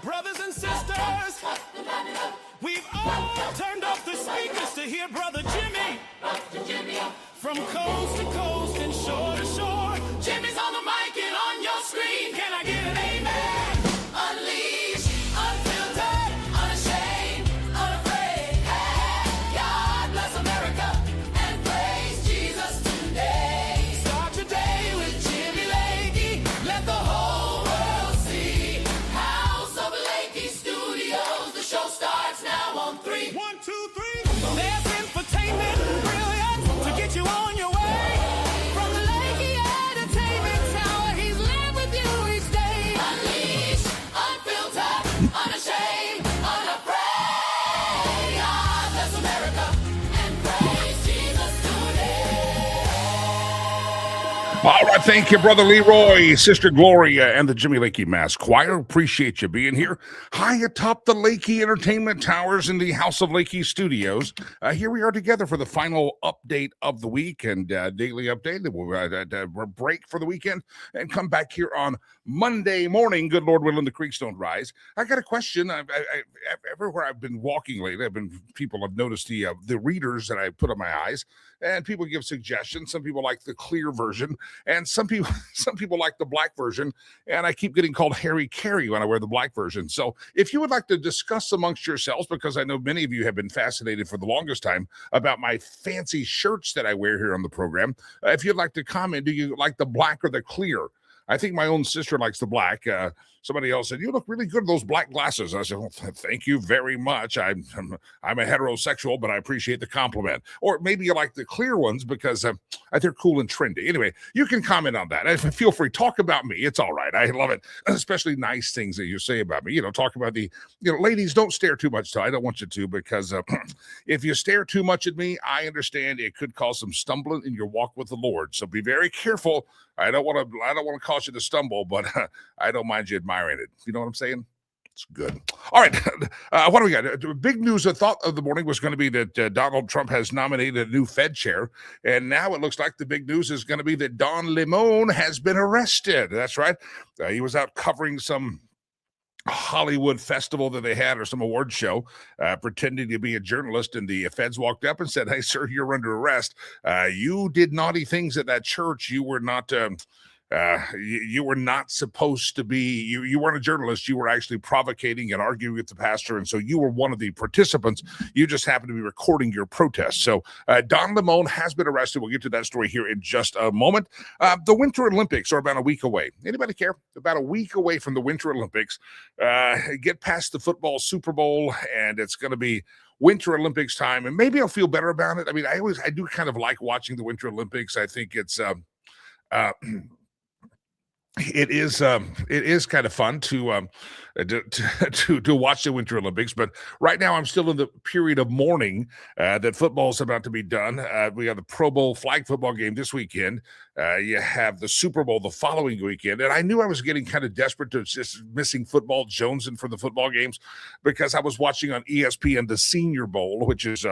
Brothers and sisters, we've all turned up the speakers to hear Brother Jimmy. From coast to coast and shore to shore, Jimmy's on the mic and on your screen. Can I get an amen? Unleashed, unfiltered, unashamed, unafraid. Hey, God bless America and praise Jesus today. Start your day with Jimmy Lakey. Let the whole world see. House of Lakey Studios. The show starts now on 3. 1, 2, 3. There's infotainment and brilliance to get you on your way. From the Lakey Entertainment Tower, he's live with you each day. Unleashed, unfiltered, unashamed, unafraid. God bless America and praise Jesus today. All right, thank you, Brother Leroy, Sister Gloria, and the Jimmy Lakey Mass Choir. Appreciate you being here high atop the Lakey Entertainment Towers in the House of Lakey Studios. Here we are together for the final update of the week and daily update. We'll break for the weekend and come back here on Monday morning. Good Lord willing, the creeks don't rise. I got a question. Everywhere I've been walking lately, people have noticed the readers that I put on my eyes, and people give suggestions. Some people like the clear version, and some people like the black version. And I keep getting called Harry Carey when I wear the black version. So if you would like to discuss amongst yourselves, because I know many of you have been fascinated for the longest time about my fancy shirts that I wear here on the program, if you'd like to comment, do you like the black or the clear? I think my own sister likes the black. Somebody else said, "You look really good in those black glasses." I said, "Well, thank you very much. I'm a heterosexual, but I appreciate the compliment." Or maybe you like the clear ones because they're cool and trendy. Anyway, you can comment on that. Feel free. Talk about me. It's all right. I love it, especially nice things that you say about me. Talk about ladies, don't stare too much. I don't want you to, because if you stare too much at me, I understand it could cause some stumbling in your walk with the Lord. So be very careful. I don't want to cause you to stumble, but I don't mind you admiring it. You know what I'm saying? It's good. All right. What do we got? Big news, I thought of the morning was going to be that Donald Trump has nominated a new Fed chair. And now it looks like the big news is going to be that Don Lemon has been arrested. That's right. He was out covering some Hollywood festival that they had, or some award show, pretending to be a journalist, and the feds walked up and said, "Hey, sir, you're under arrest. You did naughty things at that church. You were not you were not supposed to be, you weren't a journalist. You were actually provocating and arguing with the pastor, and so you were one of the participants. You just happened to be recording your protest." So Don Lemon has been arrested. We'll get to that story here in just a moment. The Winter Olympics are about a week away. Anybody care? About a week away from the Winter Olympics. Get past the football Super Bowl, and it's going to be Winter Olympics time, and maybe I'll feel better about it. I mean, I do kind of like watching the Winter Olympics. I think it's it is kind of fun to watch the Winter Olympics, but right now I'm still in the period of mourning that football's about to be done. We have the Pro Bowl flag football game this weekend. You have the Super Bowl the following weekend, and I knew I was getting kind of desperate to just missing football, jonesing for the football games, because I was watching on ESPN the Senior Bowl, which is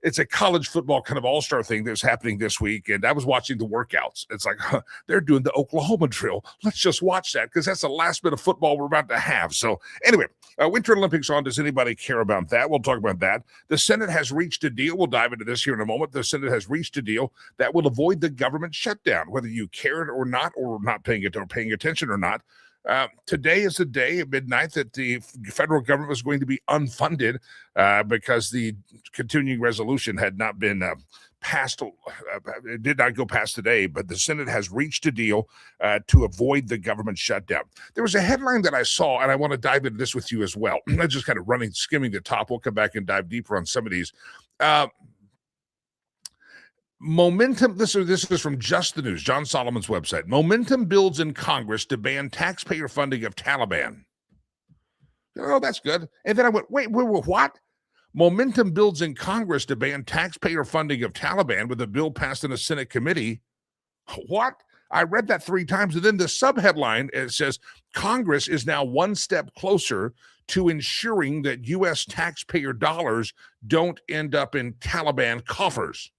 it's a college football kind of all-star thing that's happening this week, and I was watching the workouts. It's like, they're doing the Oklahoma drill. Let's just watch that, because that's the last bit of football we're about to have. So anyway, Winter Olympics on. Does anybody care about that? We'll talk about that. The Senate has reached a deal. We'll dive into this here in a moment. The Senate has reached a deal that will avoid the government shutdown, whether you cared or not paying attention or not. Today is the day at midnight that the federal government was going to be unfunded because the continuing resolution had not been passed. It did not go past today, but the Senate has reached a deal to avoid the government shutdown. There was a headline that I saw, and I want to dive into this with you as well. I'm just kind of skimming the top. We'll come back and dive deeper on some of these. Momentum, this is from Just the News, John Solomon's website. Momentum builds in Congress to ban taxpayer funding of Taliban. Oh, that's good. And then I went, wait, what? Momentum builds in Congress to ban taxpayer funding of Taliban with a bill passed in a Senate committee. What? I read that 3 times. And then the subheadline, it says, Congress is now one step closer to ensuring that U.S. taxpayer dollars don't end up in Taliban coffers.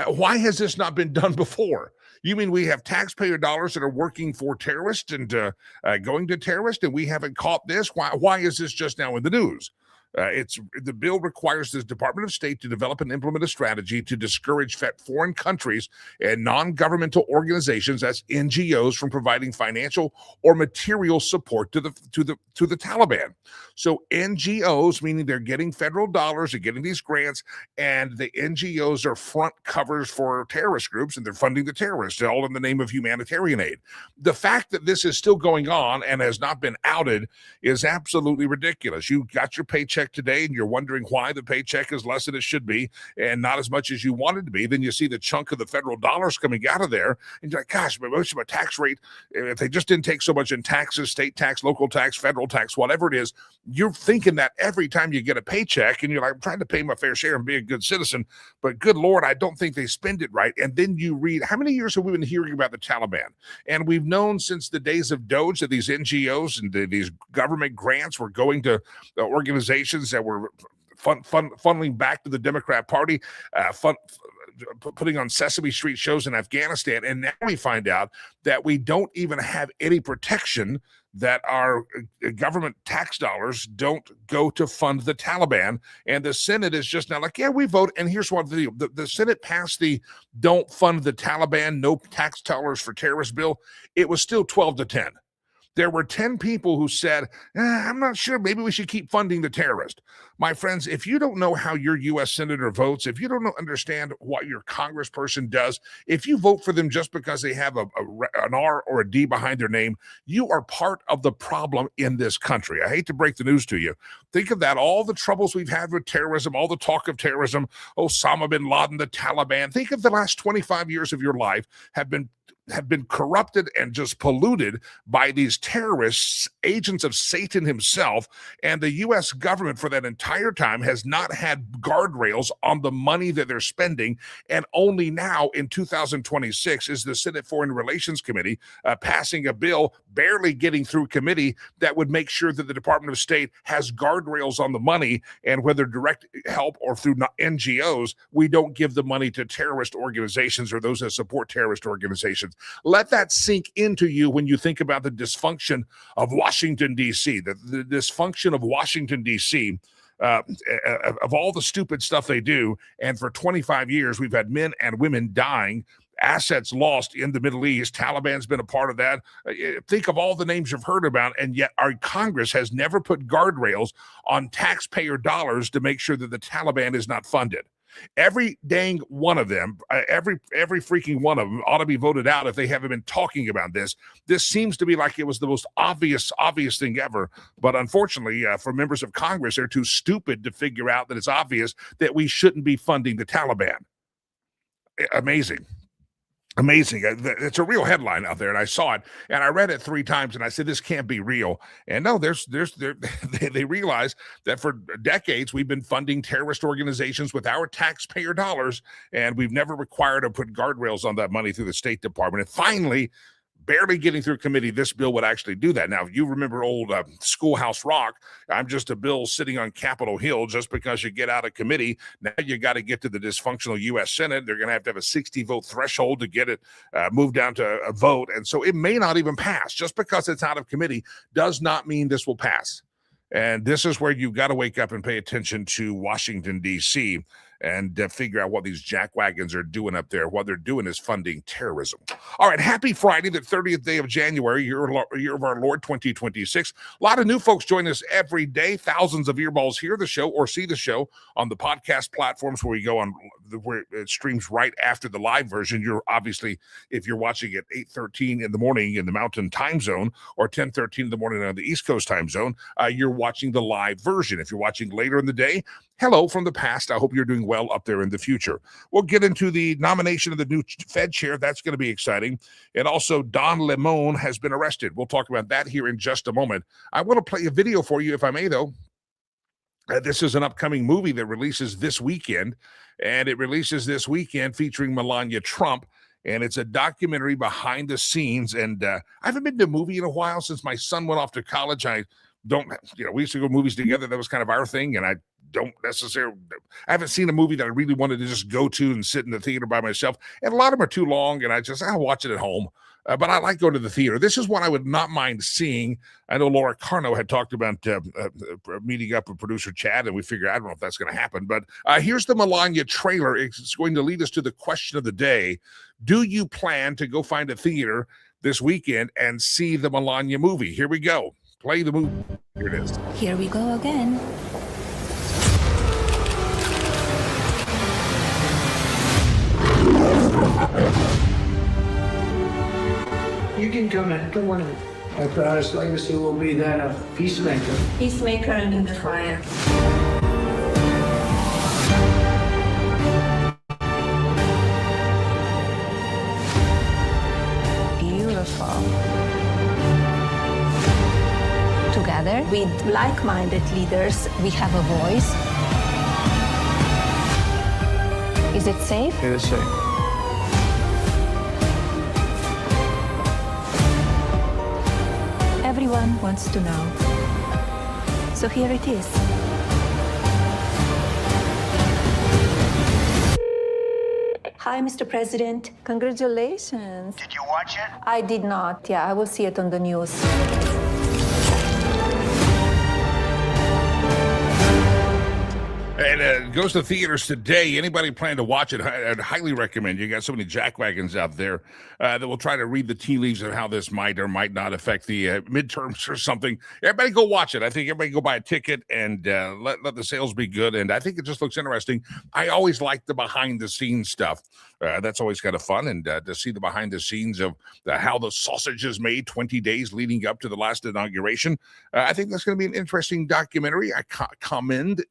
Why has this not been done before? You mean we have taxpayer dollars that are working for terrorists and going to terrorists, and we haven't caught this? Why is this just now in the news? The bill requires the Department of State to develop and implement a strategy to discourage foreign countries and non-governmental organizations, that's NGOs, from providing financial or material support to the Taliban. So NGOs, meaning they're getting federal dollars, they're getting these grants, and the NGOs are front covers for terrorist groups, and they're funding the terrorists, all in the name of humanitarian aid. The fact that this is still going on and has not been outed is absolutely ridiculous. You got your paycheck today and you're wondering why the paycheck is less than it should be and not as much as you wanted to be. Then you see the chunk of the federal dollars coming out of there and you're like, gosh, but most of my tax rate, if they just didn't take so much in taxes, state tax, local tax, federal tax, whatever it is, you're thinking that every time you get a paycheck and you're like, I'm trying to pay my fair share and be a good citizen, but good Lord, I don't think they spend it right. And then you read, how many years have we been hearing about the Taliban? And we've known since the days of Doge that these NGOs and these government grants were going to organizations that were funneling back to the Democrat Party, putting on Sesame Street shows in Afghanistan. And now we find out that we don't even have any protection, that our government tax dollars don't go to fund the Taliban. And the Senate is just now like, yeah, we vote. And here's what the Senate passed the don't fund the Taliban, no tax dollars for terrorist bill. It was still 12-10. There were 10 people who said, I'm not sure, maybe we should keep funding the terrorist. My friends, if you don't know how your U.S. senator votes, if you don't understand what your congressperson does, if you vote for them just because they have an R or a D behind their name, you are part of the problem in this country. I hate to break the news to you. Think of that, all the troubles we've had with terrorism, all the talk of terrorism, Osama bin Laden, the Taliban. Think of the last 25 years of your life have been corrupted and just polluted by these terrorists, agents of Satan himself. And the U.S. government for that entire time has not had guardrails on the money that they're spending. And only now in 2026 is the Senate Foreign Relations Committee passing a bill, barely getting through committee, that would make sure that the Department of State has guardrails on the money, and whether direct help or through NGOs, we don't give the money to terrorist organizations or those that support terrorist organizations. Let that sink into you when you think about the dysfunction of Washington, D.C., the dysfunction of Washington, D.C., of all the stupid stuff they do. And for 25 years, we've had men and women dying, assets lost in the Middle East. Taliban's been a part of that. Think of all the names you've heard about, and yet our Congress has never put guardrails on taxpayer dollars to make sure that the Taliban is not funded. Every dang one of them, every freaking one of them ought to be voted out if they haven't been talking about this. This seems to be like it was the most obvious thing ever. But unfortunately, for members of Congress, they're too stupid to figure out that it's obvious that we shouldn't be funding the Taliban. Amazing. It's a real headline out there, and I saw it, and I read it 3 times, and I said, this can't be real. And no, they realize that for decades we've been funding terrorist organizations with our taxpayer dollars, and we've never required to put guardrails on that money through the State Department. And finally, barely getting through committee, this bill would actually do that. Now, if you remember old Schoolhouse Rock, I'm just a bill sitting on Capitol Hill. Just because you get out of committee, now you got to get to the dysfunctional U.S. Senate. They're going to have a 60-vote threshold to get it moved down to a vote. And so it may not even pass. Just because it's out of committee does not mean this will pass. And this is where you've got to wake up and pay attention to Washington, D.C., and figure out what these jackwagons are doing up there. What they're doing is funding terrorism. All right, happy Friday, the 30th day of January, year of our Lord 2026. A lot of new folks join us every day. Thousands of earballs hear the show or see the show on the podcast platforms where we go on, where it streams right after the live version. You're obviously, if you're watching at 8:13 in the morning in the Mountain Time Zone or 10:13 in the morning on the East Coast Time Zone, you're watching the live version. If you're watching later in the day, hello from the past. I hope you're doing well up there in the future. We'll get into the nomination of the new Fed chair. That's going to be exciting. And also, Don Lemon has been arrested. We'll talk about that here in just a moment. I want to play a video for you, if I may, though. This is an upcoming movie that releases this weekend, and it releases this weekend featuring Melania Trump. And it's a documentary behind the scenes. And I haven't been to a movie in a while since my son went off to college. I don't, we used to go to movies together. That was kind of our thing. And I haven't seen a movie that I really wanted to just go to and sit in the theater by myself. And a lot of them are too long, and I'll watch it at home. But I like going to the theater. This is one I would not mind seeing. I know Laura Carno had talked about meeting up with producer Chad, and we figured, I don't know if that's going to happen. But here's the Melania trailer. It's going to lead us to the question of the day. Do you plan to go find a theater this weekend and see the Melania movie? Here we go. Play the movie. Here it is. Here we go again. You can come in. Come on in. My proudest legacy will be that of peacemaker. Peacemaker under the fire. Beautiful. Together with like-minded leaders, we have a voice. Is it safe? It is safe. Everyone wants to know. So here it is. Hi, Mr. President. Congratulations. Did you watch it? I did not. Yeah, I will see it on the news. And it goes to theaters today. Anybody plan to watch it, I'd highly recommend. You got so many jackwagons out there that will try to read the tea leaves of how this might or might not affect the midterms or something. Everybody go watch it. I think everybody go buy a ticket and let the sales be good. And I think it just looks interesting. I always like the behind-the-scenes stuff. That's always kind of fun. And to see the behind-the-scenes of how the sausage is made 20 days leading up to the last inauguration, I think that's going to be an interesting documentary. I commend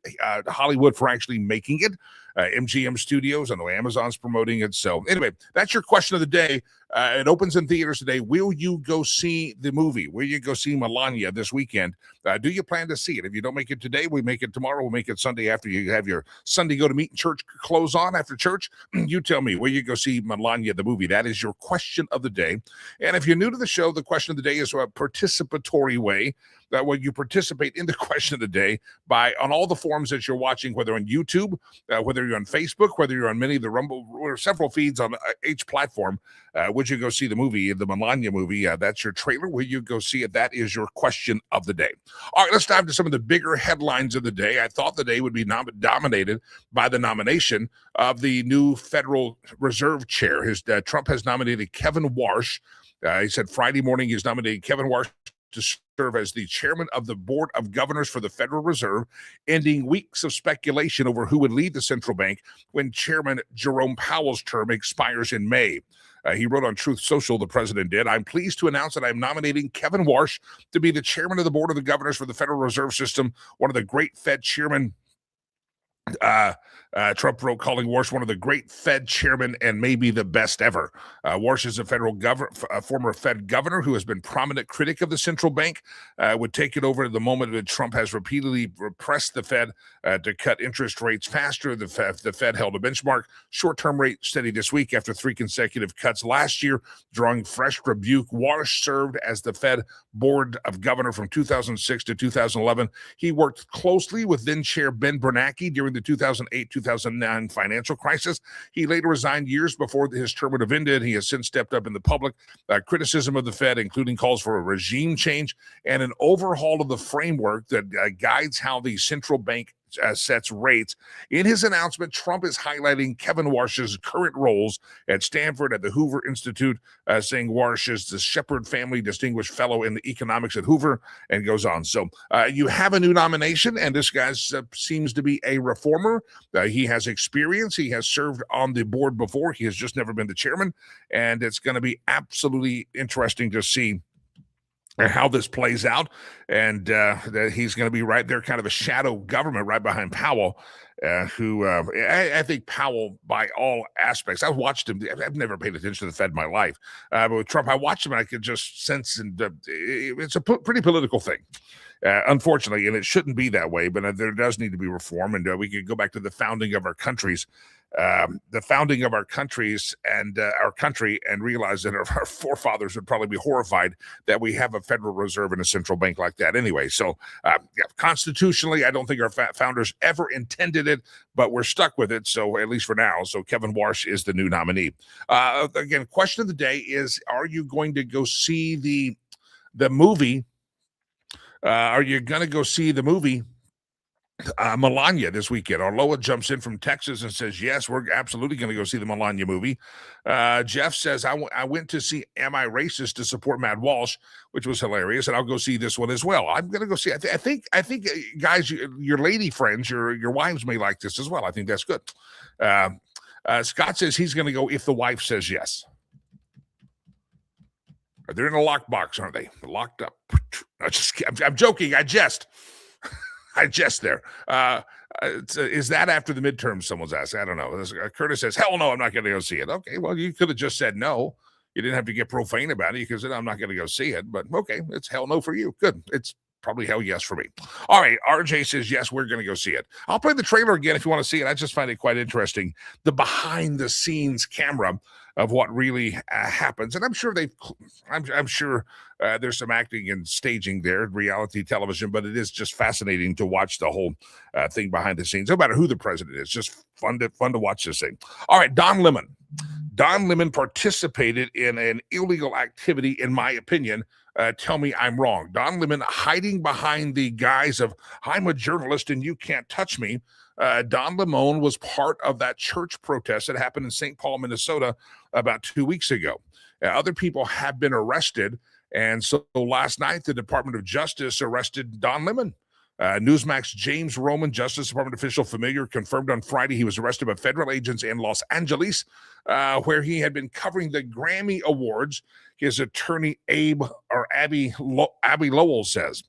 Hollywood for actually making it. MGM Studios, I know Amazon's promoting it. So anyway, that's your question of the day. It opens in theaters today. Will you go see the movie? Will you go see Melania this weekend? Do you plan to see it? If you don't make it today, we make it tomorrow. We'll make it Sunday after you have your Sunday go to meet in church clothes on after church. You tell me, will you go see Melania the movie? That is your question of the day. And if you're new to the show, the question of the day is a participatory way. When you participate in the question of the day on all the forums that you're watching, whether on YouTube, whether you're on Facebook, whether you're on many of the Rumble or several feeds on each platform, would you go see the movie, the Melania movie? That's your trailer. Will you go see it? That is your question of the day. All right, let's dive into some of the bigger headlines of the day. I thought the day would be dominated by the nomination of the new Federal Reserve Chair. Trump has nominated Kevin Warsh. He said Friday morning he's nominated Kevin Warsh to serve as the chairman of the Board of Governors for the Federal Reserve, ending weeks of speculation over who would lead the central bank when Chairman Jerome Powell's term expires in May. He wrote on Truth Social, the president did, "I'm pleased to announce that I'm nominating Kevin Warsh to be the chairman of the Board of the Governors for the Federal Reserve System, one of the great Fed chairmen." Trump wrote, calling Warsh one of the great Fed chairmen and maybe the best ever. Warsh is a former Fed governor who has been prominent critic of the central bank, would take it over at the moment that Trump has repeatedly pressed the Fed to cut interest rates faster. The Fed held a benchmark short-term rate steady this week after 3 consecutive cuts last year, drawing fresh rebuke. Warsh served as the Fed Board of Governor from 2006 to 2011. He worked closely with then-chair Ben Bernanke during the 2008-2009 financial crisis. He later resigned years before his term would have ended. He has since stepped up in the public criticism of the Fed, including calls for a regime change and an overhaul of the framework that guides how the central bank sets rates. In his announcement, Trump is highlighting Kevin Warsh's current roles at Stanford at the Hoover Institute, saying Warsh is the Shepard Family Distinguished Fellow in the Economics at Hoover, and goes on. So you have a new nomination, and this guy seems to be a reformer. He has experience. He has served on the board before. He has just never been the chairman, and it's going to be absolutely interesting to see how this plays out, and that he's going to be right there, kind of a shadow government right behind Powell, who I think Powell, by all aspects, I've watched him. I've never paid attention to the Fed in my life, but with Trump, I watched him and I could just sense, and it's a pretty political thing. unfortunately, and it shouldn't be that way, but there does need to be reform, and we could go back to the founding of our countries. And our country, and realize that our forefathers would probably be horrified that we have a Federal Reserve and a central bank like that anyway. So constitutionally, I don't think our founders ever intended it, but we're stuck with it. So at least for now. So Kevin Warsh is the new nominee. Again, question of the day is, are you going to go see the movie? Are you going to go see the movie Melania this weekend? Arloa jumps in from Texas and says, yes, we're absolutely going to go see the Melania movie. Jeff says, I went to see Am I Racist to support Matt Walsh, which was hilarious, and I'll go see this one as well. I'm going to go see it. I think guys, your lady friends, your wives may like this as well. I think that's good. Scott says he's going to go if the wife says yes. They're in a lockbox, aren't they? Locked up. I'm joking. I jest there. Is that after the midterm? Someone's asked. I don't know. Curtis says, hell no, I'm not going to go see it. Okay, well, you could have just said no. You didn't have to get profane about it. You could have said, I'm not going to go see it. But okay, it's hell no for you. Good. It's probably hell yes for me. All right, RJ says, yes, we're going to go see it. I'll play the trailer again if you want to see it. I just find it quite interesting, the behind-the-scenes camera of what really happens. And I'm sure there's some acting and staging there, reality television, but it is just fascinating to watch the whole thing behind the scenes. No matter who the president is, just fun to watch this thing. All right, Don Lemon. Don Lemon participated in an illegal activity, in my opinion. Tell me I'm wrong. Don Lemon hiding behind the guise of, I'm a journalist and you can't touch me. Don Lemon was part of that church protest that happened in St. Paul, Minnesota about 2 weeks ago. Other people have been arrested. And so last night, the Department of Justice arrested Don Lemon. Newsmax James Roman, Justice Department official familiar, confirmed on Friday he was arrested by federal agents in Los Angeles, where he had been covering the Grammy Awards. His attorney, Abby Lowell, says.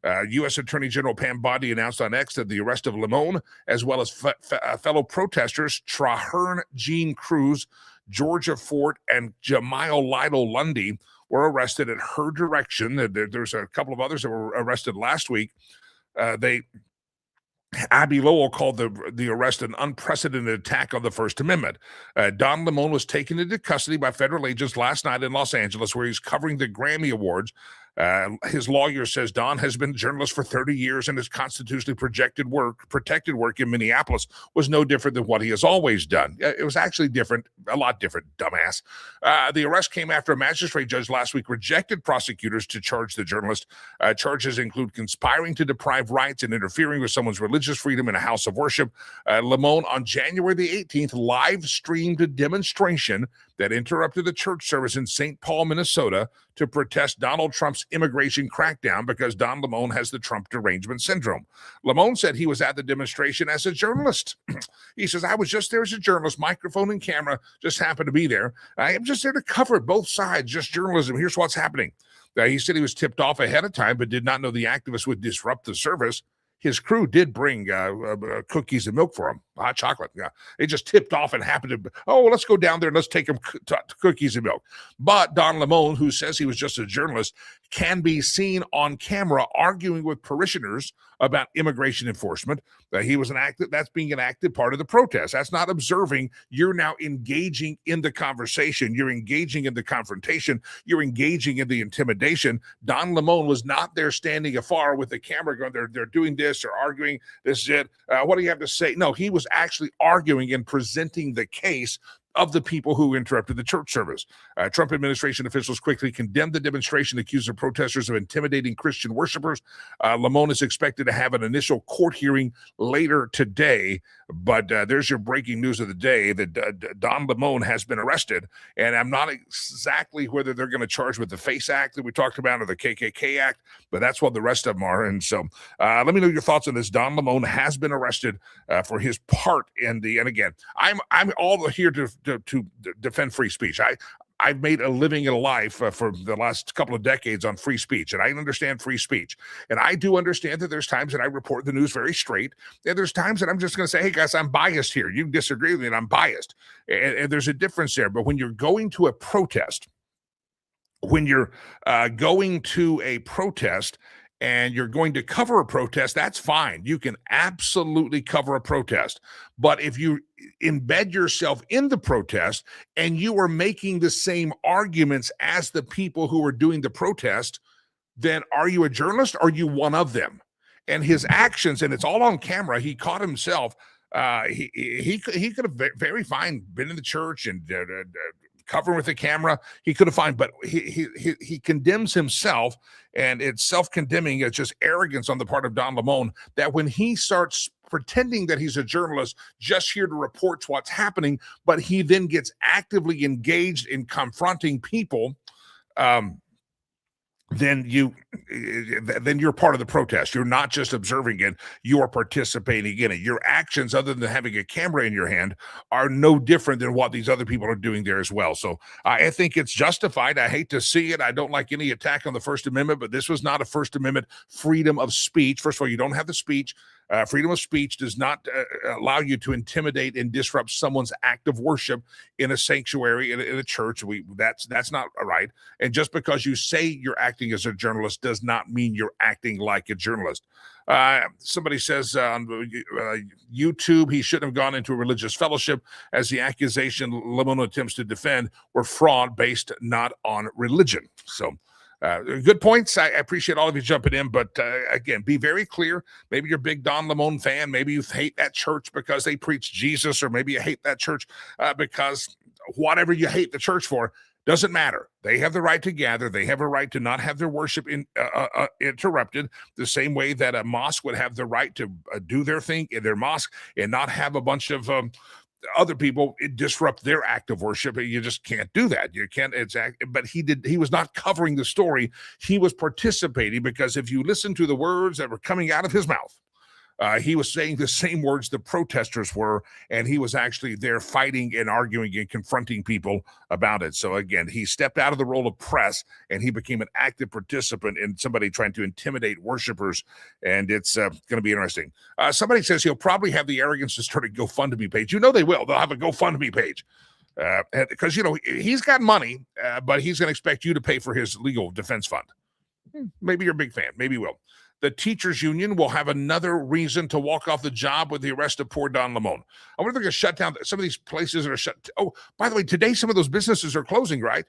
U.S. Attorney General Pam Bondi announced on X that the arrest of Lemon, as well as fellow protesters Traherne Jean Cruz, Georgia Fort, and Jamil Lytle Lundy were arrested at her direction. There's a couple of others that were arrested last week. Abby Lowell called the arrest an unprecedented attack on the First Amendment. Don Lemon was taken into custody by federal agents last night in Los Angeles, where he's covering the Grammy Awards. His lawyer says Don has been a journalist for 30 years, and his constitutionally protected work in Minneapolis was no different than what he has always done. It was actually different, a lot different, dumbass. The arrest came after a magistrate judge last week rejected prosecutors to charge the journalist. Charges include conspiring to deprive rights and interfering with someone's religious freedom in a house of worship. Lemon, on January the 18th, live streamed a demonstration that interrupted the church service in St. Paul, Minnesota, to protest Donald Trump's immigration crackdown because Don Lemon has the Trump derangement syndrome. Lemon said he was at the demonstration as a journalist. He says, I was just there as a journalist, microphone and camera just happened to be there. I am just there to cover both sides, just journalism. Here's what's happening. He said he was tipped off ahead of time, but did not know the activists would disrupt the service. His crew did bring cookies and milk for him, hot chocolate. Yeah, it just tipped off and happened to, let's go down there and let's take him cookies and milk. But Don Lemon, who says he was just a journalist, can be seen on camera arguing with parishioners about immigration enforcement. That's being an active part of the protest. That's not observing. You're now engaging in the conversation. You're engaging in the confrontation. You're engaging in the intimidation. Don Lemon was not there standing afar with the camera going, they're doing this or arguing. This is it. What do you have to say? No, he was actually arguing and presenting the case of the people who interrupted the church service. Trump administration officials quickly condemned the demonstration, accused the protesters of intimidating Christian worshipers. Lemon is expected to have an initial court hearing later today, but there's your breaking news of the day that Don Lemon has been arrested, and I'm not exactly whether they're going to charge with the FACE Act that we talked about or the KKK Act, but that's what the rest of them are. And so let me know your thoughts on this. Don Lemon has been arrested for his part in and again, I'm all here to defend free speech. I've made a living in life for the last couple of decades on free speech, and I understand free speech. And I do understand that there's times that I report the news very straight, and there's times that I'm just going to say, hey, guys, I'm biased here. You disagree with me, and I'm biased. And there's a difference there. But when you're going to a protest, and you're going to cover a protest, that's fine. You can absolutely cover a protest. But if you embed yourself in the protest and you are making the same arguments as the people who are doing the protest, then are you a journalist? Or are you one of them? And his actions, and it's all on camera, he caught himself. He could have very fine been in the church and covering with the camera. He could have fine, but he condemns himself, and it's self-condemning. It's just arrogance on the part of Don Lemon that when he starts pretending that he's a journalist just here to report what's happening, but he then gets actively engaged in confronting people, then you're part of the protest. You're not just observing it, you are participating in it. Your actions, other than having a camera in your hand, are no different than what these other people are doing there as well. So I think it's justified. I hate to see it. I don't like any attack on the First Amendment, but this was not a First Amendment freedom of speech. First of all, you don't have the speech. Freedom of speech does not allow you to intimidate and disrupt someone's act of worship in a sanctuary, in a church. That's not right. And just because you say you're acting as a journalist does not mean you're acting like a journalist. Somebody says on YouTube he shouldn't have gone into a religious fellowship, as the accusation Lemon attempts to defend were fraud based not on religion. So good points. I appreciate all of you jumping in, but again, be very clear. Maybe you're a big Don Lemon fan. Maybe you hate that church because they preach Jesus, or maybe you hate that church because whatever you hate the church for doesn't matter. They have the right to gather. They have a right to not have their worship interrupted, the same way that a mosque would have the right to do their thing in their mosque and not have a bunch of other people disrupt their act of worship. You just can't do that. You can't. But he was not covering the story. He was participating, because if you listen to the words that were coming out of his mouth, he was saying the same words the protesters were, and he was actually there fighting and arguing and confronting people about it. So again, he stepped out of the role of press and he became an active participant in somebody trying to intimidate worshipers, and it's going to be interesting. Somebody says he'll probably have the arrogance to start a GoFundMe page. You know they will. They'll have a GoFundMe page. Because, he's got money, but he's going to expect you to pay for his legal defense fund. Maybe you're a big fan. Maybe you will. The teachers union will have another reason to walk off the job with the arrest of poor Don Lemon. I wonder if they're going to shut down some of these places that are shut. Oh, by the way, today some of those businesses are closing, right?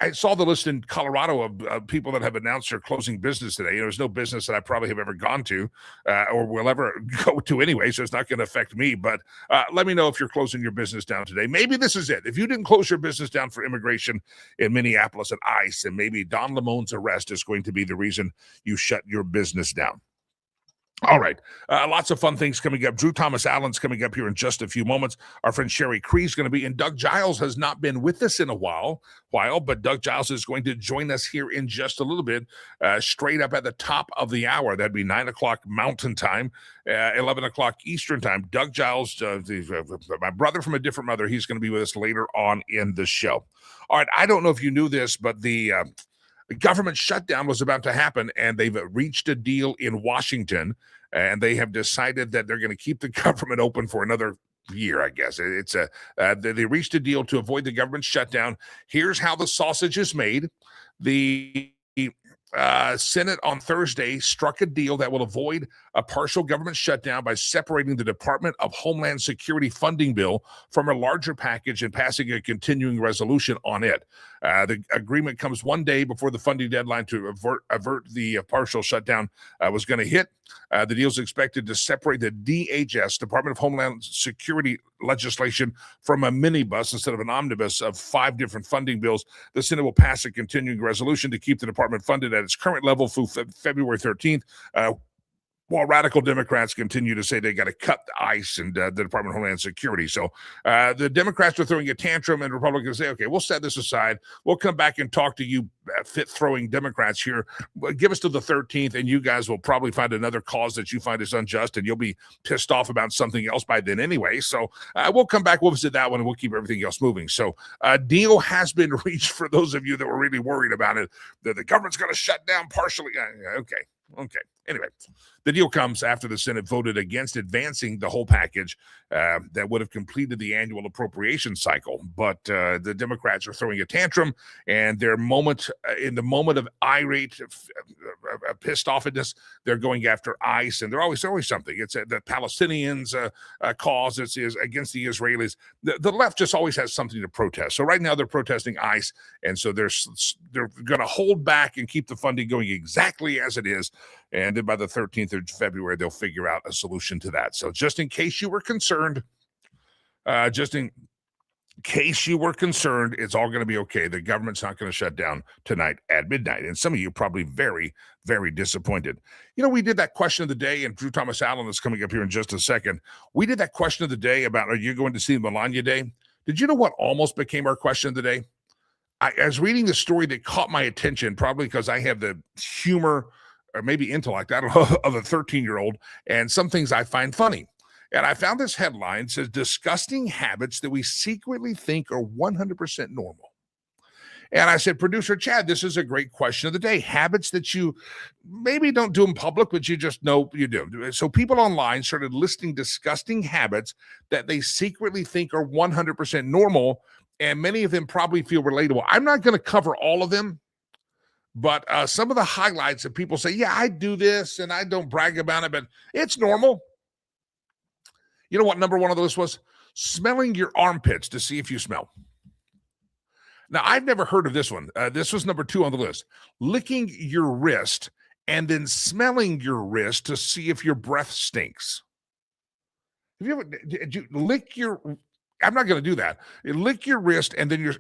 I saw the list in Colorado of people that have announced they're closing business today. There's no business that I probably have ever gone to or will ever go to anyway, so it's not going to affect me. But let me know if you're closing your business down today. Maybe this is it. If you didn't close your business down for immigration in Minneapolis and ICE, and maybe Don Lemon's arrest is going to be the reason you shut your business down. All right. Lots of fun things coming up. Drew Thomas Allen's coming up here in just a few moments. Our friend Sherry Cree's going to be, and Doug Giles has not been with us in a while, but Doug Giles is going to join us here in just a little bit, straight up at the top of the hour. That'd be 9 o'clock Mountain Time, 11 o'clock Eastern Time. Doug Giles, my brother from a different mother, he's going to be with us later on in the show. All right. I don't know if you knew this, but the government shutdown was about to happen, and they've reached a deal in Washington, and they have decided that they're going to keep the government open for another year, I guess. They reached a deal to avoid the government shutdown. Here's how the sausage is made. The Senate on Thursday struck a deal that will avoid a partial government shutdown by separating the Department of Homeland Security funding bill from a larger package and passing a continuing resolution on it. The agreement comes one day before the funding deadline to avert the partial shutdown was going to hit. The deal is expected to separate the DHS, Department of Homeland Security legislation, from a minibus instead of an omnibus of 5 different funding bills. The Senate will pass a continuing resolution to keep the department funded at its current level through February 13th. While radical Democrats continue to say they got to cut the ICE and the Department of Homeland Security. So the Democrats are throwing a tantrum, and Republicans say, okay, we'll set this aside. We'll come back and talk to you fit-throwing Democrats here. Give us to the 13th, and you guys will probably find another cause that you find is unjust, and you'll be pissed off about something else by then anyway. So we'll come back, we'll visit that one, and we'll keep everything else moving. So a deal has been reached for those of you that were really worried about it, that the government's going to shut down partially. Okay. Anyway, the deal comes after the Senate voted against advancing the whole package that would have completed the annual appropriation cycle. But the Democrats are throwing a tantrum, and in the moment of irate, pissed offness, they're going after ICE, and there's always something. It's the Palestinians' cause is against the Israelis. The left just always has something to protest. So right now they're protesting ICE, and so they're going to hold back and keep the funding going exactly as it is. And then by the 13th of February, they'll figure out a solution to that. So just in case you were concerned, it's all going to be okay. The government's not going to shut down tonight at midnight. And some of you are probably very, very disappointed. We did that question of the day, and Drew Thomas Allen is coming up here in just a second. We did that question of the day about, are you going to see Melania Day? Did you know what almost became our question of the day? I was reading the story that caught my attention, probably because I have the humor or maybe intellect, I don't know, of a 13-year-old, and some things I find funny. And I found this headline, says, disgusting habits that we secretly think are 100% normal. And I said, producer Chad, this is a great question of the day. Habits that you maybe don't do in public, but you just know you do. So people online started listing disgusting habits that they secretly think are 100% normal, and many of them probably feel relatable. I'm not going to cover all of them, but some of the highlights that people say, yeah, I do this, and I don't brag about it, but it's normal. You know what number one on the list was? Smelling your armpits to see if you smell. Now, I've never heard of this one. This was number 2 on the list. Licking your wrist and then smelling your wrist to see if your breath stinks. Have you ever, did you lick your, I'm not going to do that. You lick your wrist and then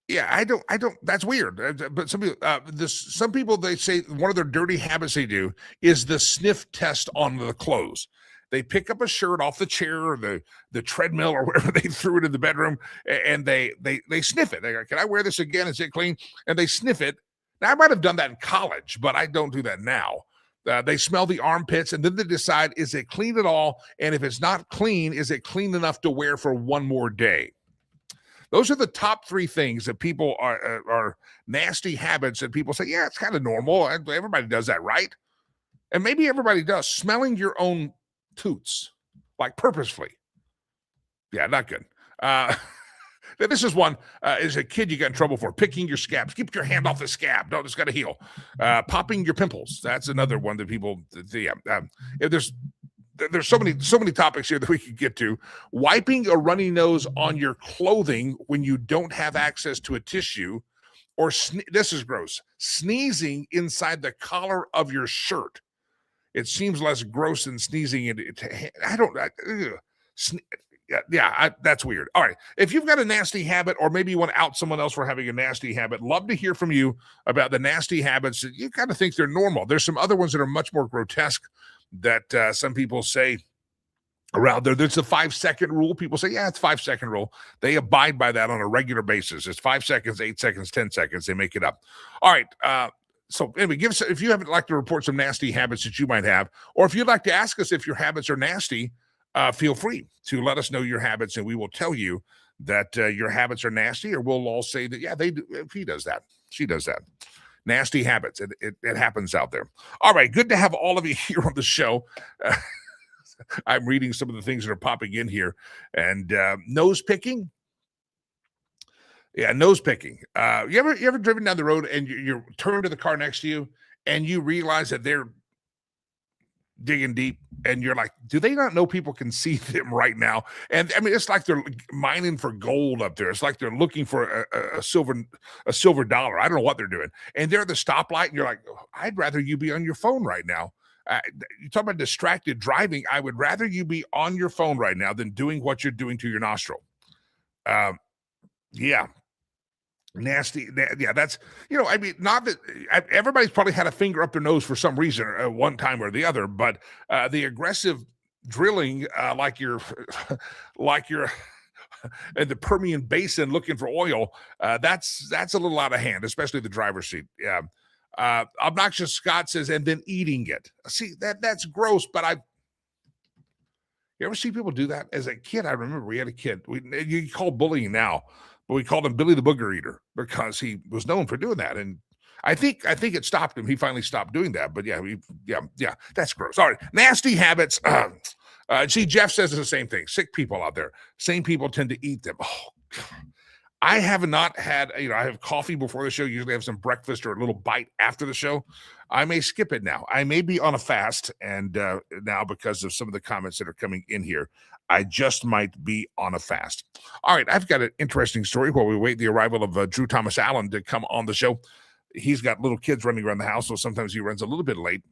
yeah, I don't, that's weird. But some people, they say one of their dirty habits they do is the sniff test on the clothes. They pick up a shirt off the chair or the treadmill or wherever they threw it in the bedroom, and they sniff it. They go, can I wear this again? Is it clean? And they sniff it. Now, I might have done that in college, but I don't do that now. They smell the armpits, and then they decide, is it clean at all? And if it's not clean, is it clean enough to wear for one more day? Those are the top 3 things that people are nasty habits that people say, yeah, it's kind of normal. Everybody does that, right? And maybe everybody does. Smelling your own toots, like purposefully. Yeah, not good. This is one, as a kid, you got in trouble for picking your scabs. Keep your hand off the scab. No, it's got to heal. Popping your pimples. That's another one that people, there's so many topics here that we could get to. Wiping a runny nose on your clothing when you don't have access to a tissue, or this is gross, sneezing inside the collar of your shirt. It seems less gross than sneezing that's weird. All right. If you've got a nasty habit, or maybe you want to out someone else for having a nasty habit, love to hear from you about the nasty habits that you kind of think they're normal. There's some other ones that are much more grotesque that some people say around there. There's the 5-second rule. People say, yeah, it's 5-second rule. They abide by that on a regular basis. It's 5 seconds, 8 seconds, 10 seconds. They make it up. All right. So anyway, give us, if you haven't like to report some nasty habits that you might have, or if you'd like to ask us if your habits are nasty, feel free to let us know your habits, and we will tell you that your habits are nasty, or we'll all say that, yeah, they do. He does that. She does that. Nasty habits. It happens out there. All right. Good to have all of you here on the show. I'm reading some of the things that are popping in here. And nose picking. Yeah, nose picking. You ever driven down the road and you turn to the car next to you and you realize that they're digging deep, and you're like, do they not know people can see them right now? And I mean, it's like they're mining for gold up there. It's like they're looking for a silver dollar. I don't know what they're doing. And they're at the stoplight, and you're like, oh, I'd rather you be on your phone right now. You talk about distracted driving. I would rather you be on your phone right now than doing what you're doing to your nostril. Yeah. Nasty. Yeah, that's, I mean, not that everybody's probably had a finger up their nose for some reason, one time or the other, but the aggressive drilling, like you're in the Permian Basin looking for oil, that's a little out of hand, especially the driver's seat. Yeah. Obnoxious Scott says, and then eating it. See, that's gross, but you ever see people do that? As a kid, I remember we had a kid. You call bullying now, but we called him Billy the Booger Eater because he was known for doing that. And I think it stopped him. He finally stopped doing that. But yeah, that's gross. All right, nasty habits. See, Jeff says the same thing. Sick people out there, same people tend to eat them. Oh, God. I have not had, I have coffee before the show. Usually I have some breakfast or a little bite after the show. I may skip it now. I may be on a fast, and now because of some of the comments that are coming in here, I just might be on a fast. All right, I've got an interesting story while we wait the arrival of Drew Thomas Allen to come on the show. He's got little kids running around the house, so sometimes he runs a little bit late.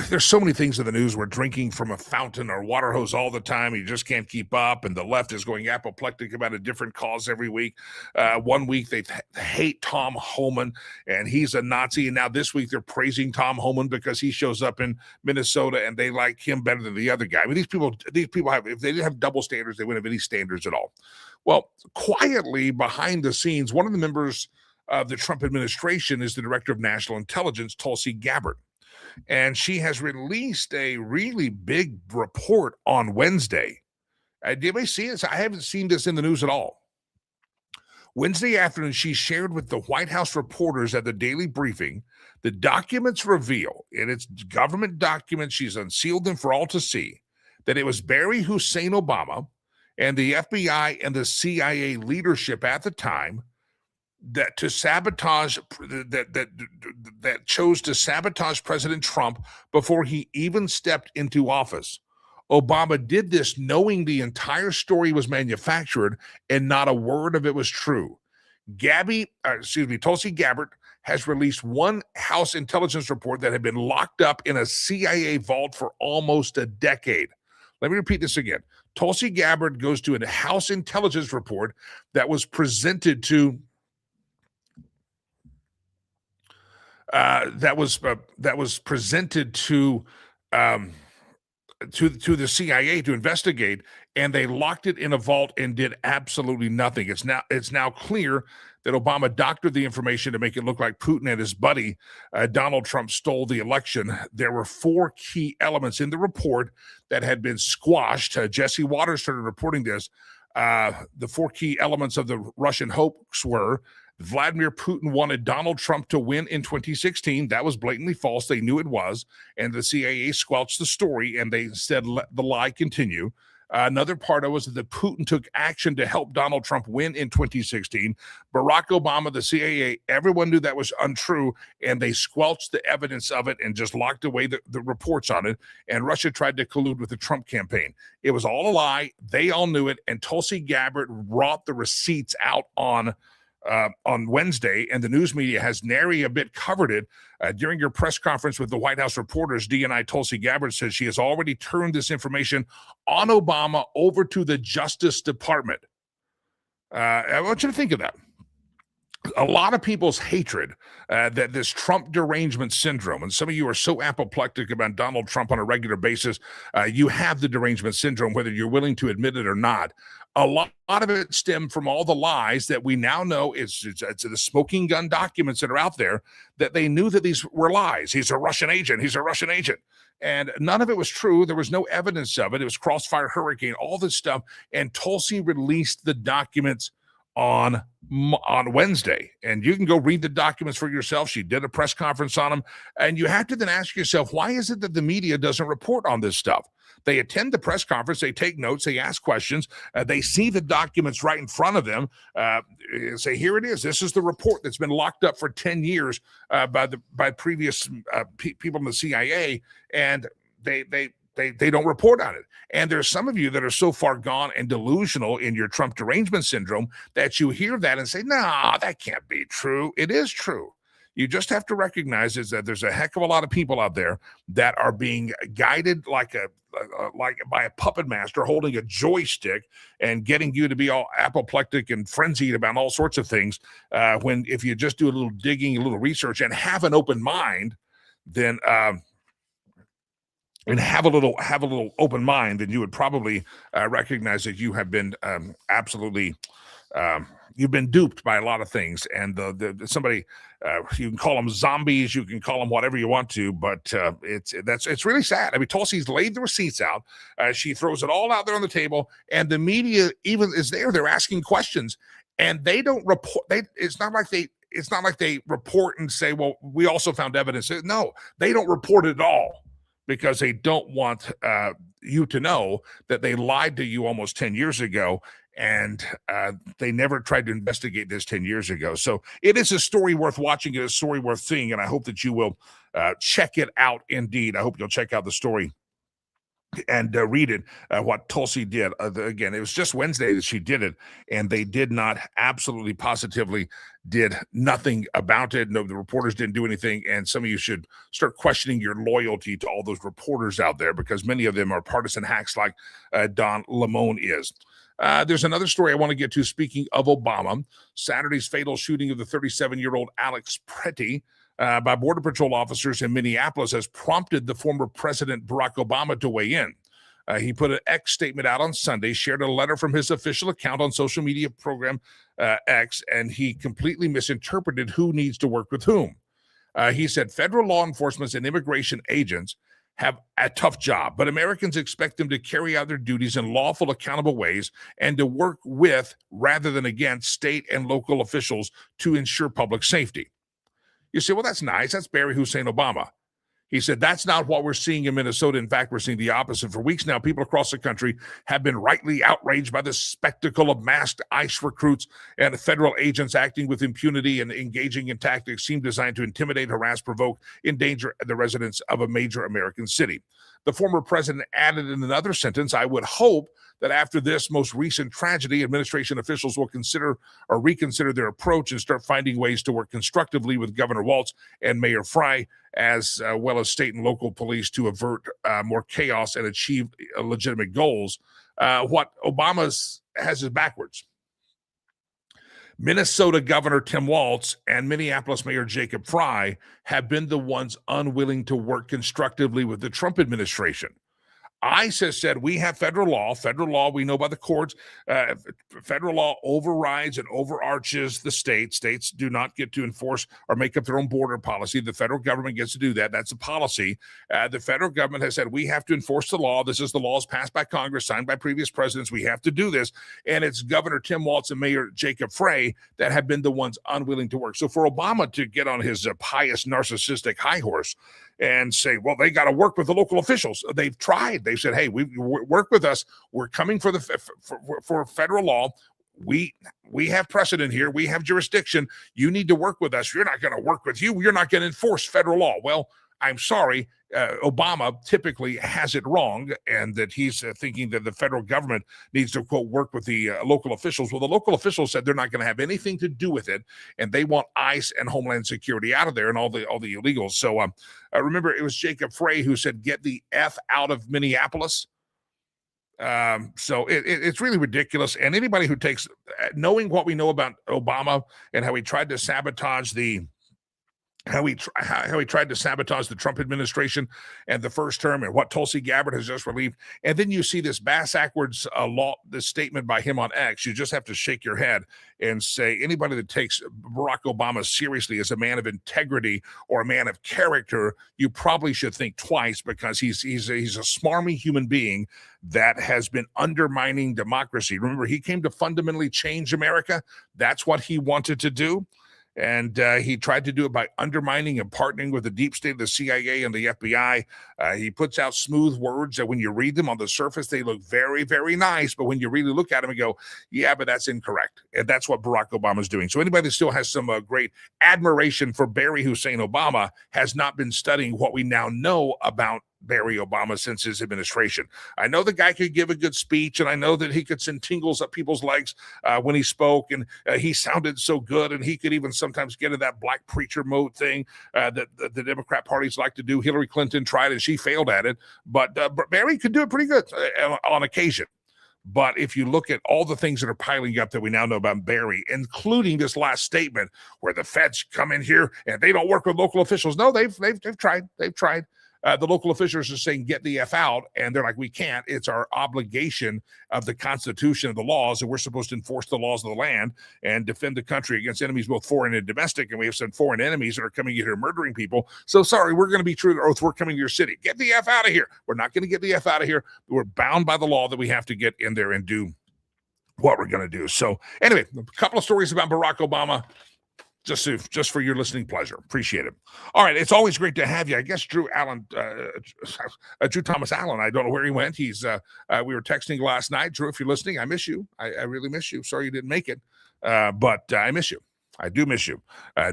There's so many things in the news. We're drinking from a fountain or water hose all the time. You just can't keep up. And the left is going apoplectic about a different cause every week. 1 week they hate Tom Homan and he's a Nazi. And now this week they're praising Tom Homan because he shows up in Minnesota and they like him better than the other guy. I mean, these people have, if they didn't have double standards, they wouldn't have any standards at all. Well, quietly behind the scenes, one of the members of the Trump administration is the director of national intelligence, Tulsi Gabbard. And she has released a really big report on Wednesday. Did anybody see this? I haven't seen this in the news at all. Wednesday afternoon, she shared with the White House reporters at the daily briefing, the documents reveal, and it's government documents, she's unsealed them for all to see, that it was Barry Hussein Obama and the FBI and the CIA leadership at the time that chose to sabotage President Trump before he even stepped into office. Obama did this knowing the entire story was manufactured and not a word of it was true. Tulsi Gabbard has released one House intelligence report that had been locked up in a CIA vault for almost a decade. Let me repeat this again. Tulsi Gabbard goes to a House intelligence report that was presented to that was presented to the CIA to investigate, and they locked it in a vault and did absolutely nothing. It's now clear that Obama doctored the information to make it look like Putin and his buddy Donald Trump stole the election. There were 4 key elements in the report that had been squashed. Jesse Waters started reporting this. The 4 key elements of the Russian hoax were: Vladimir Putin wanted Donald Trump to win in 2016. That was blatantly false. They knew it was. And the CIA squelched the story, and they said, let the lie continue. Another part of it was that Putin took action to help Donald Trump win in 2016. Barack Obama, the CIA, everyone knew that was untrue, and they squelched the evidence of it and just locked away the reports on it. And Russia tried to collude with the Trump campaign. It was all a lie. They all knew it. And Tulsi Gabbard brought the receipts out on Wednesday, and the news media has nary a bit covered it. During your press conference with the White House reporters, DNI Tulsi Gabbard says she has already turned this information on Obama over to the Justice Department. I want you to think of that. A lot of people's hatred that this Trump derangement syndrome, and some of you are so apoplectic about Donald Trump on a regular basis, you have the derangement syndrome, whether you're willing to admit it or not. A lot of it stemmed from all the lies that we now know it's the smoking gun documents that are out there, that they knew that these were lies. He's a Russian agent. He's a Russian agent. And none of it was true. There was no evidence of it. It was Crossfire Hurricane, all this stuff. And Tulsi released the documents on Wednesday, and you can go read the documents for yourself. She did a press conference on them, and you have to then ask yourself, why is it that the media doesn't report on this stuff? They attend the press conference, they take notes, they ask questions, they see the documents right in front of them, say, here it is. This is the report that's been locked up for 10 years by previous people in the CIA, and they don't report on it. And there's some of you that are so far gone and delusional in your Trump derangement syndrome that you hear that and say, nah, that can't be true. It is true. You just have to recognize is that there's a heck of a lot of people out there that are being guided like by a puppet master holding a joystick and getting you to be all apoplectic and frenzied about all sorts of things. When if you just do a little digging, a little research, and have an open mind, then and have a little open mind, then you would probably recognize that you have been absolutely you've been duped by a lot of things. And somebody you can call them zombies, you can call them whatever you want to, but it's really sad. I mean, Tulsi's laid the receipts out. She throws it all out there on the table, and the media even is there. They're asking questions, and they don't report. It's not like it's not like they report and say, well, we also found evidence. No, they don't report it at all because they don't want you to know that they lied to you almost 10 years ago, and they never tried to investigate this 10 years ago. So it is a story worth watching. It is a story worth seeing, and I hope that you will check it out indeed. I hope you'll check out the story and read it, what Tulsi did. Again, it was just Wednesday that she did it, and they did not, absolutely positively did nothing about it. No, the reporters didn't do anything, and some of you should start questioning your loyalty to all those reporters out there, because many of them are partisan hacks like Don Lemon is. There's another story I want to get to. Speaking of Obama, Saturday's fatal shooting of the 37-year-old Alex Pretty by Border Patrol officers in Minneapolis has prompted the former President Barack Obama to weigh in. He put an X statement out on Sunday, shared a letter from his official account on social media program X, and he completely misinterpreted who needs to work with whom. He said federal law enforcement and immigration agents have a tough job, but Americans expect them to carry out their duties in lawful, accountable ways and to work with rather than against state and local officials to ensure public safety. You say, well, that's nice. That's Barry Hussein Obama. He said, that's not what we're seeing in Minnesota. In fact, we're seeing the opposite. For weeks now, people across the country have been rightly outraged by the spectacle of masked ICE recruits and federal agents acting with impunity and engaging in tactics seemed designed to intimidate, harass, provoke, endanger the residents of a major American city. The former president added in another sentence, I would hope that after this most recent tragedy, administration officials will consider or reconsider their approach and start finding ways to work constructively with Governor Walz and Mayor Frey, as well as state and local police, to avert more chaos and achieve legitimate goals. What Obama has is backwards. Minnesota Governor Tim Walz and Minneapolis Mayor Jacob Frey have been the ones unwilling to work constructively with the Trump administration. ICE has said we have federal law, we know by the courts, federal law overrides and overarches the states. States do not get to enforce or make up their own border policy. The federal government gets to do that. That's a policy. The federal government has said we have to enforce the law. This is the laws passed by Congress, signed by previous presidents. We have to do this. And it's Governor Tim Walz and Mayor Jacob Frey that have been the ones unwilling to work. So for Obama to get on his pious, narcissistic high horse and say, well, they got to work with the local officials. They've tried. They've said, hey, work with us. We're coming for for federal law. We have precedent here. We have jurisdiction. You need to work with us. You're not going to work with you. You're not going to enforce federal law. Well, I'm sorry. Obama typically has it wrong, and that he's thinking that the federal government needs to, quote, work with the local officials. Well, the local officials said they're not going to have anything to do with it, and they want ICE and Homeland Security out of there and all the illegals. So remember, it was Jacob Frey who said, get the F out of Minneapolis. So it's really ridiculous. And anybody who takes, knowing what we know about Obama and how he tried to sabotage how he tried to sabotage the Trump administration and the first term, and what Tulsi Gabbard has just relieved. And then you see this backwards this statement by him on X. You just have to shake your head and say, anybody that takes Barack Obama seriously as a man of integrity or a man of character, you probably should think twice, because he's a smarmy human being that has been undermining democracy. Remember, he came to fundamentally change America. That's what he wanted to do. And he tried to do it by undermining and partnering with the deep state of the CIA and the FBI. He puts out smooth words that when you read them on the surface, they look very, very nice. But when you really look at them and go, yeah, but that's incorrect. And that's what Barack Obama is doing. So anybody that still has some great admiration for Barry Hussein Obama has not been studying what we now know about Barry Obama since his administration. I know the guy could give a good speech, and I know that he could send tingles up people's legs when he spoke, and he sounded so good, and he could even sometimes get in that black preacher mode thing that the Democrat parties like to do. Hillary Clinton tried, and she failed at it, but Barry could do it pretty good on occasion. But if you look at all the things that are piling up that we now know about Barry, including this last statement where the feds come in here and they don't work with local officials. No, they've tried. They've tried. The local officials are saying, get the F out. And they're like, we can't. It's our obligation of the Constitution, of the laws, and we're supposed to enforce the laws of the land and defend the country against enemies, both foreign and domestic. And we have some foreign enemies that are coming in here murdering people. So sorry, we're going to be true to the oath. We're coming to your city. Get the F out of here. We're not going to get the F out of here. We're bound by the law that we have to get in there and do what we're going to do. So anyway, a couple of stories about Barack Obama. just for your listening pleasure. Appreciate it. All right, it's always great to have you. I guess Drew Thomas Allen. I don't know where he went. He's we were texting last night. Drew, if you're listening, I miss you. I really miss you. Sorry you didn't make it, but I miss you. I do miss you,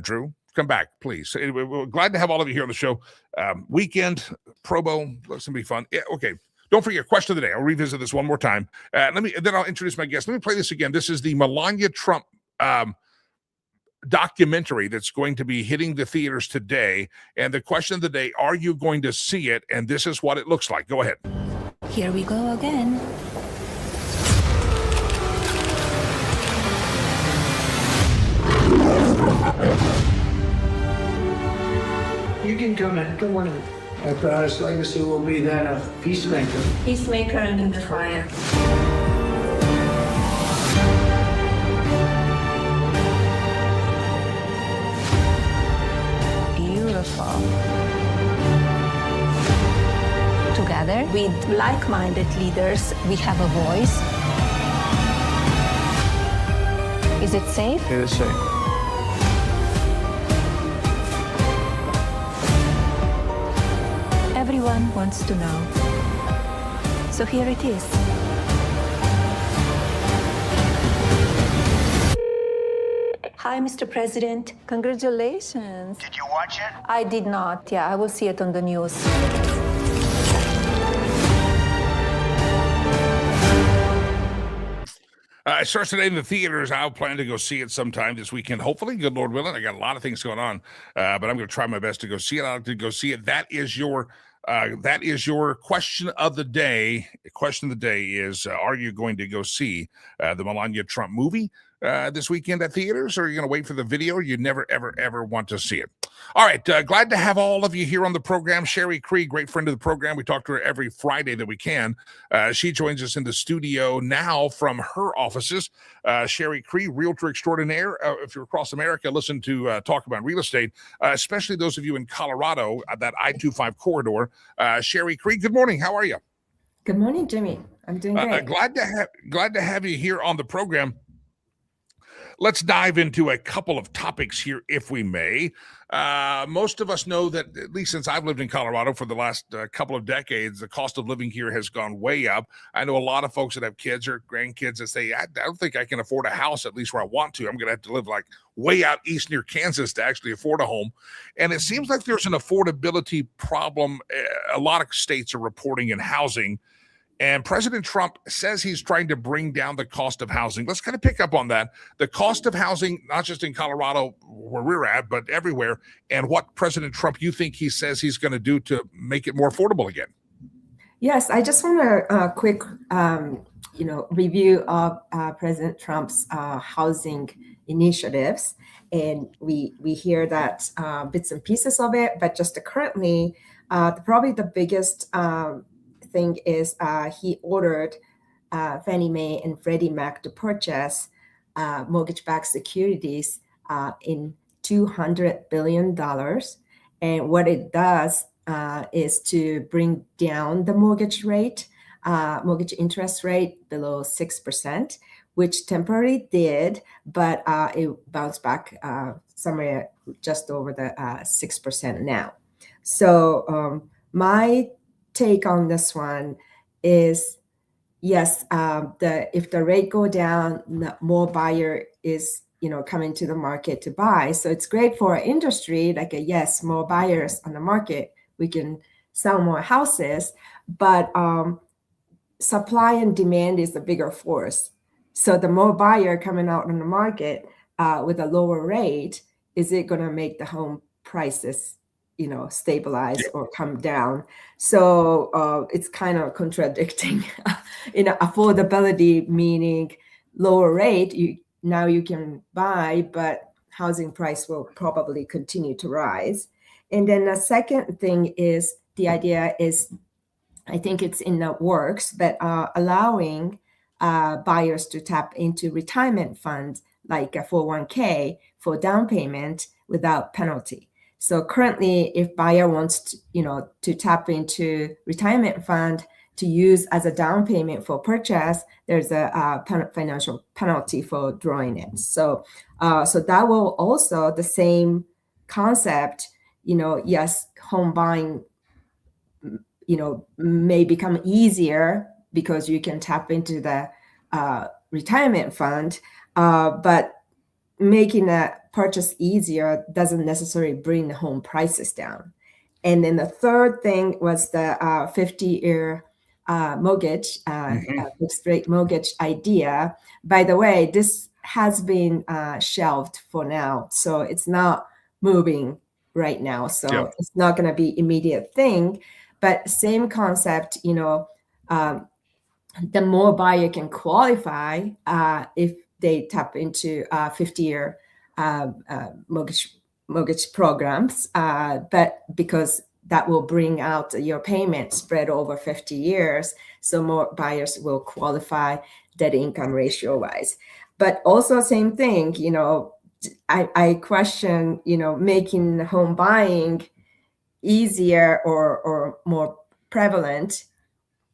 Drew. Come back, please. We're glad to have all of you here on the show. Weekend Probo, it's gonna be fun. Yeah, okay. Don't forget, question of the day. I'll revisit this one more time. Then I'll introduce my guest. Let me play this again. This is the Melania Trump documentary that's going to be hitting the theaters today. And the question of the day, are you going to see it? And this is what it looks like. Go ahead. Here we go again. You can come in. Come on in. My proudest legacy will be that of peacemaker. Peacemaker in the fire. Beautiful. Together, with like-minded leaders, we have a voice. Is it safe? It is safe. Everyone wants to know. So here it is. Hi, Mr. President. Congratulations. Did you watch it? I did not. Yeah, I will see it on the news. It starts today in the theaters. I'll plan to go see it sometime this weekend. Hopefully, good Lord willing. I got a lot of things going on, but I'm going to try my best to go see it. I'll have to go see it. That is your question of the day. The question of the day is, are you going to go see the Melania Trump movie this weekend at theaters, or are you going to wait for the video? You never, ever, ever want to see it. All right. Glad to have all of you here on the program. Sherry Cree, great friend of the program. We talk to her every Friday that we can. She joins us in the studio now from her offices. Sherry Cree, realtor extraordinaire. If you're across America, listen to Talk About Real Estate, especially those of you in Colorado, that I-25 corridor. Sherry Cree, good morning. How are you? Good morning, Jimmy. I'm doing great. Glad to have you here on the program. Let's dive into a couple of topics here, if we may. Most of us know that, at least since I've lived in Colorado for the last couple of decades, the cost of living here has gone way up. I know a lot of folks that have kids or grandkids that say, I don't think I can afford a house, at least where I want to. I'm going to have to live like way out east near Kansas to actually afford a home. And it seems like there's an affordability problem. A lot of states are reporting in housing. And President Trump says he's trying to bring down the cost of housing. Let's kind of pick up on that. The cost of housing, not just in Colorado where we're at, but everywhere. And what President Trump, you think he says he's going to do to make it more affordable again? Yes, I just want to quick, review of President Trump's housing initiatives. And we hear that bits and pieces of it, but just currently, probably the biggest thing is he ordered Fannie Mae and Freddie Mac to purchase mortgage-backed securities in $200 billion. And what it does is to bring down the mortgage interest rate below 6%, which temporarily did, but it bounced back somewhere just over the 6% now. So my take on this one is, yes, if the rate go down, more buyer is coming to the market to buy. So it's great for our industry. Like yes, more buyers on the market, we can sell more houses. But supply and demand is the bigger force. So the more buyer coming out on the market with a lower rate, is it going to make the home prices stabilize or come down? So it's kind of contradicting. Affordability meaning lower rate, you can buy, but housing price will probably continue to rise. And then the second thing is, the idea is, I think it's in the works, but allowing buyers to tap into retirement funds like a 401k for down payment without penalty. So currently, if buyer wants to tap into retirement fund, to use as a down payment for purchase, there's a financial penalty for drawing it. So that will also the same concept. Yes, home buying, may become easier because you can tap into the retirement fund, but making a purchase easier doesn't necessarily bring the home prices down. And then the third thing was the 50-year mortgage, fixed rate mortgage idea. By the way, this has been shelved for now, so it's not moving right now. So it's not going to be immediate thing, but same concept. The more buyer can qualify if they tap into 50-year mortgage programs, but because that will bring out your payment spread over 50 years, so more buyers will qualify debt income ratio wise. But also same thing, I question, making home buying easier or more prevalent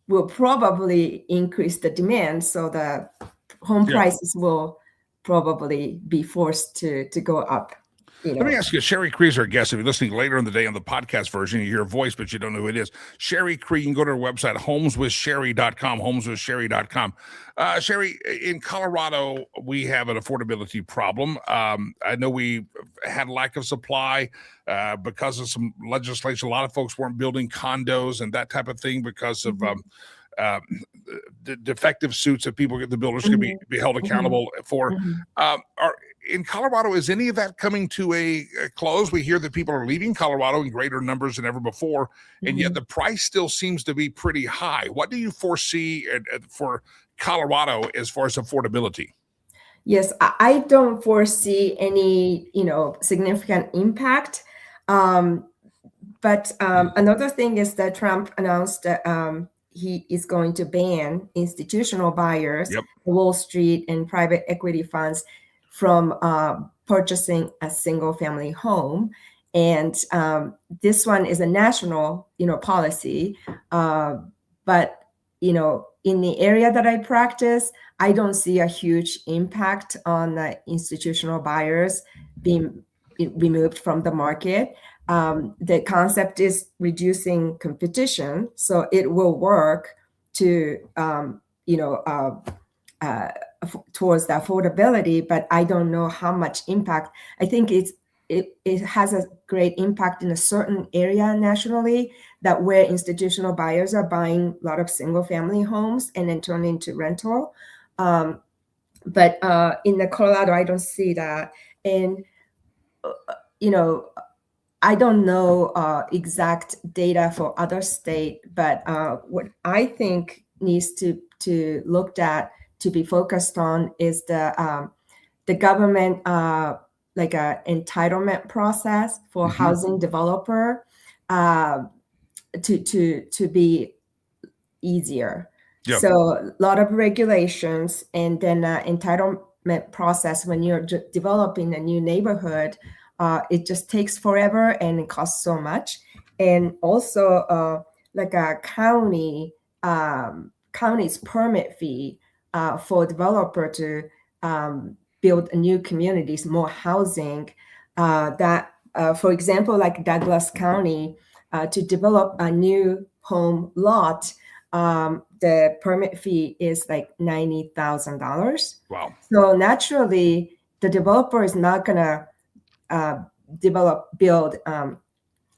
will probably increase the demand, so the home prices will probably be forced to go up. Let me ask you, Sherry Cree is our guest. If you're listening later in the day on the podcast version, you hear her voice, but you don't know who it is. Sherry Cree, you can go to her website, homeswithsherry.com, homeswithsherry.com. Sherry, in Colorado, we have an affordability problem. I know we had a lack of supply because of some legislation. A lot of folks weren't building condos and that type of thing because of the defective suits that people get, the builders can be held accountable for. In Colorado, is any of that coming to a close? We hear that people are leaving Colorado in greater numbers than ever before, and yet the price still seems to be pretty high. What do you foresee for Colorado as far as affordability? Yes, I don't foresee any, significant impact. But another thing is that Trump announced that he is going to ban institutional buyers, Wall Street and private equity funds from purchasing a single family home. And this one is a national, policy. But, in the area that I practice, I don't see a huge impact on the institutional buyers being removed from the market. The concept is reducing competition, so it will work to, towards the affordability, but I don't know how much impact. I think it has a great impact in a certain area nationally, that where institutional buyers are buying a lot of single family homes and then turn into rental. But in the Colorado, I don't see that. And, I don't know exact data for other state, but what I think needs to looked at, to be focused on, is the government like a entitlement process for housing developer to be easier. So a lot of regulations, and then entitlement process when you're developing a new neighborhood. It just takes forever and it costs so much. And also like a county's permit fee for developer to build new communities, more housing. That, for example, like Douglas County, to develop a new home lot, the permit fee is like $90,000. Wow. So naturally, the developer is not going to build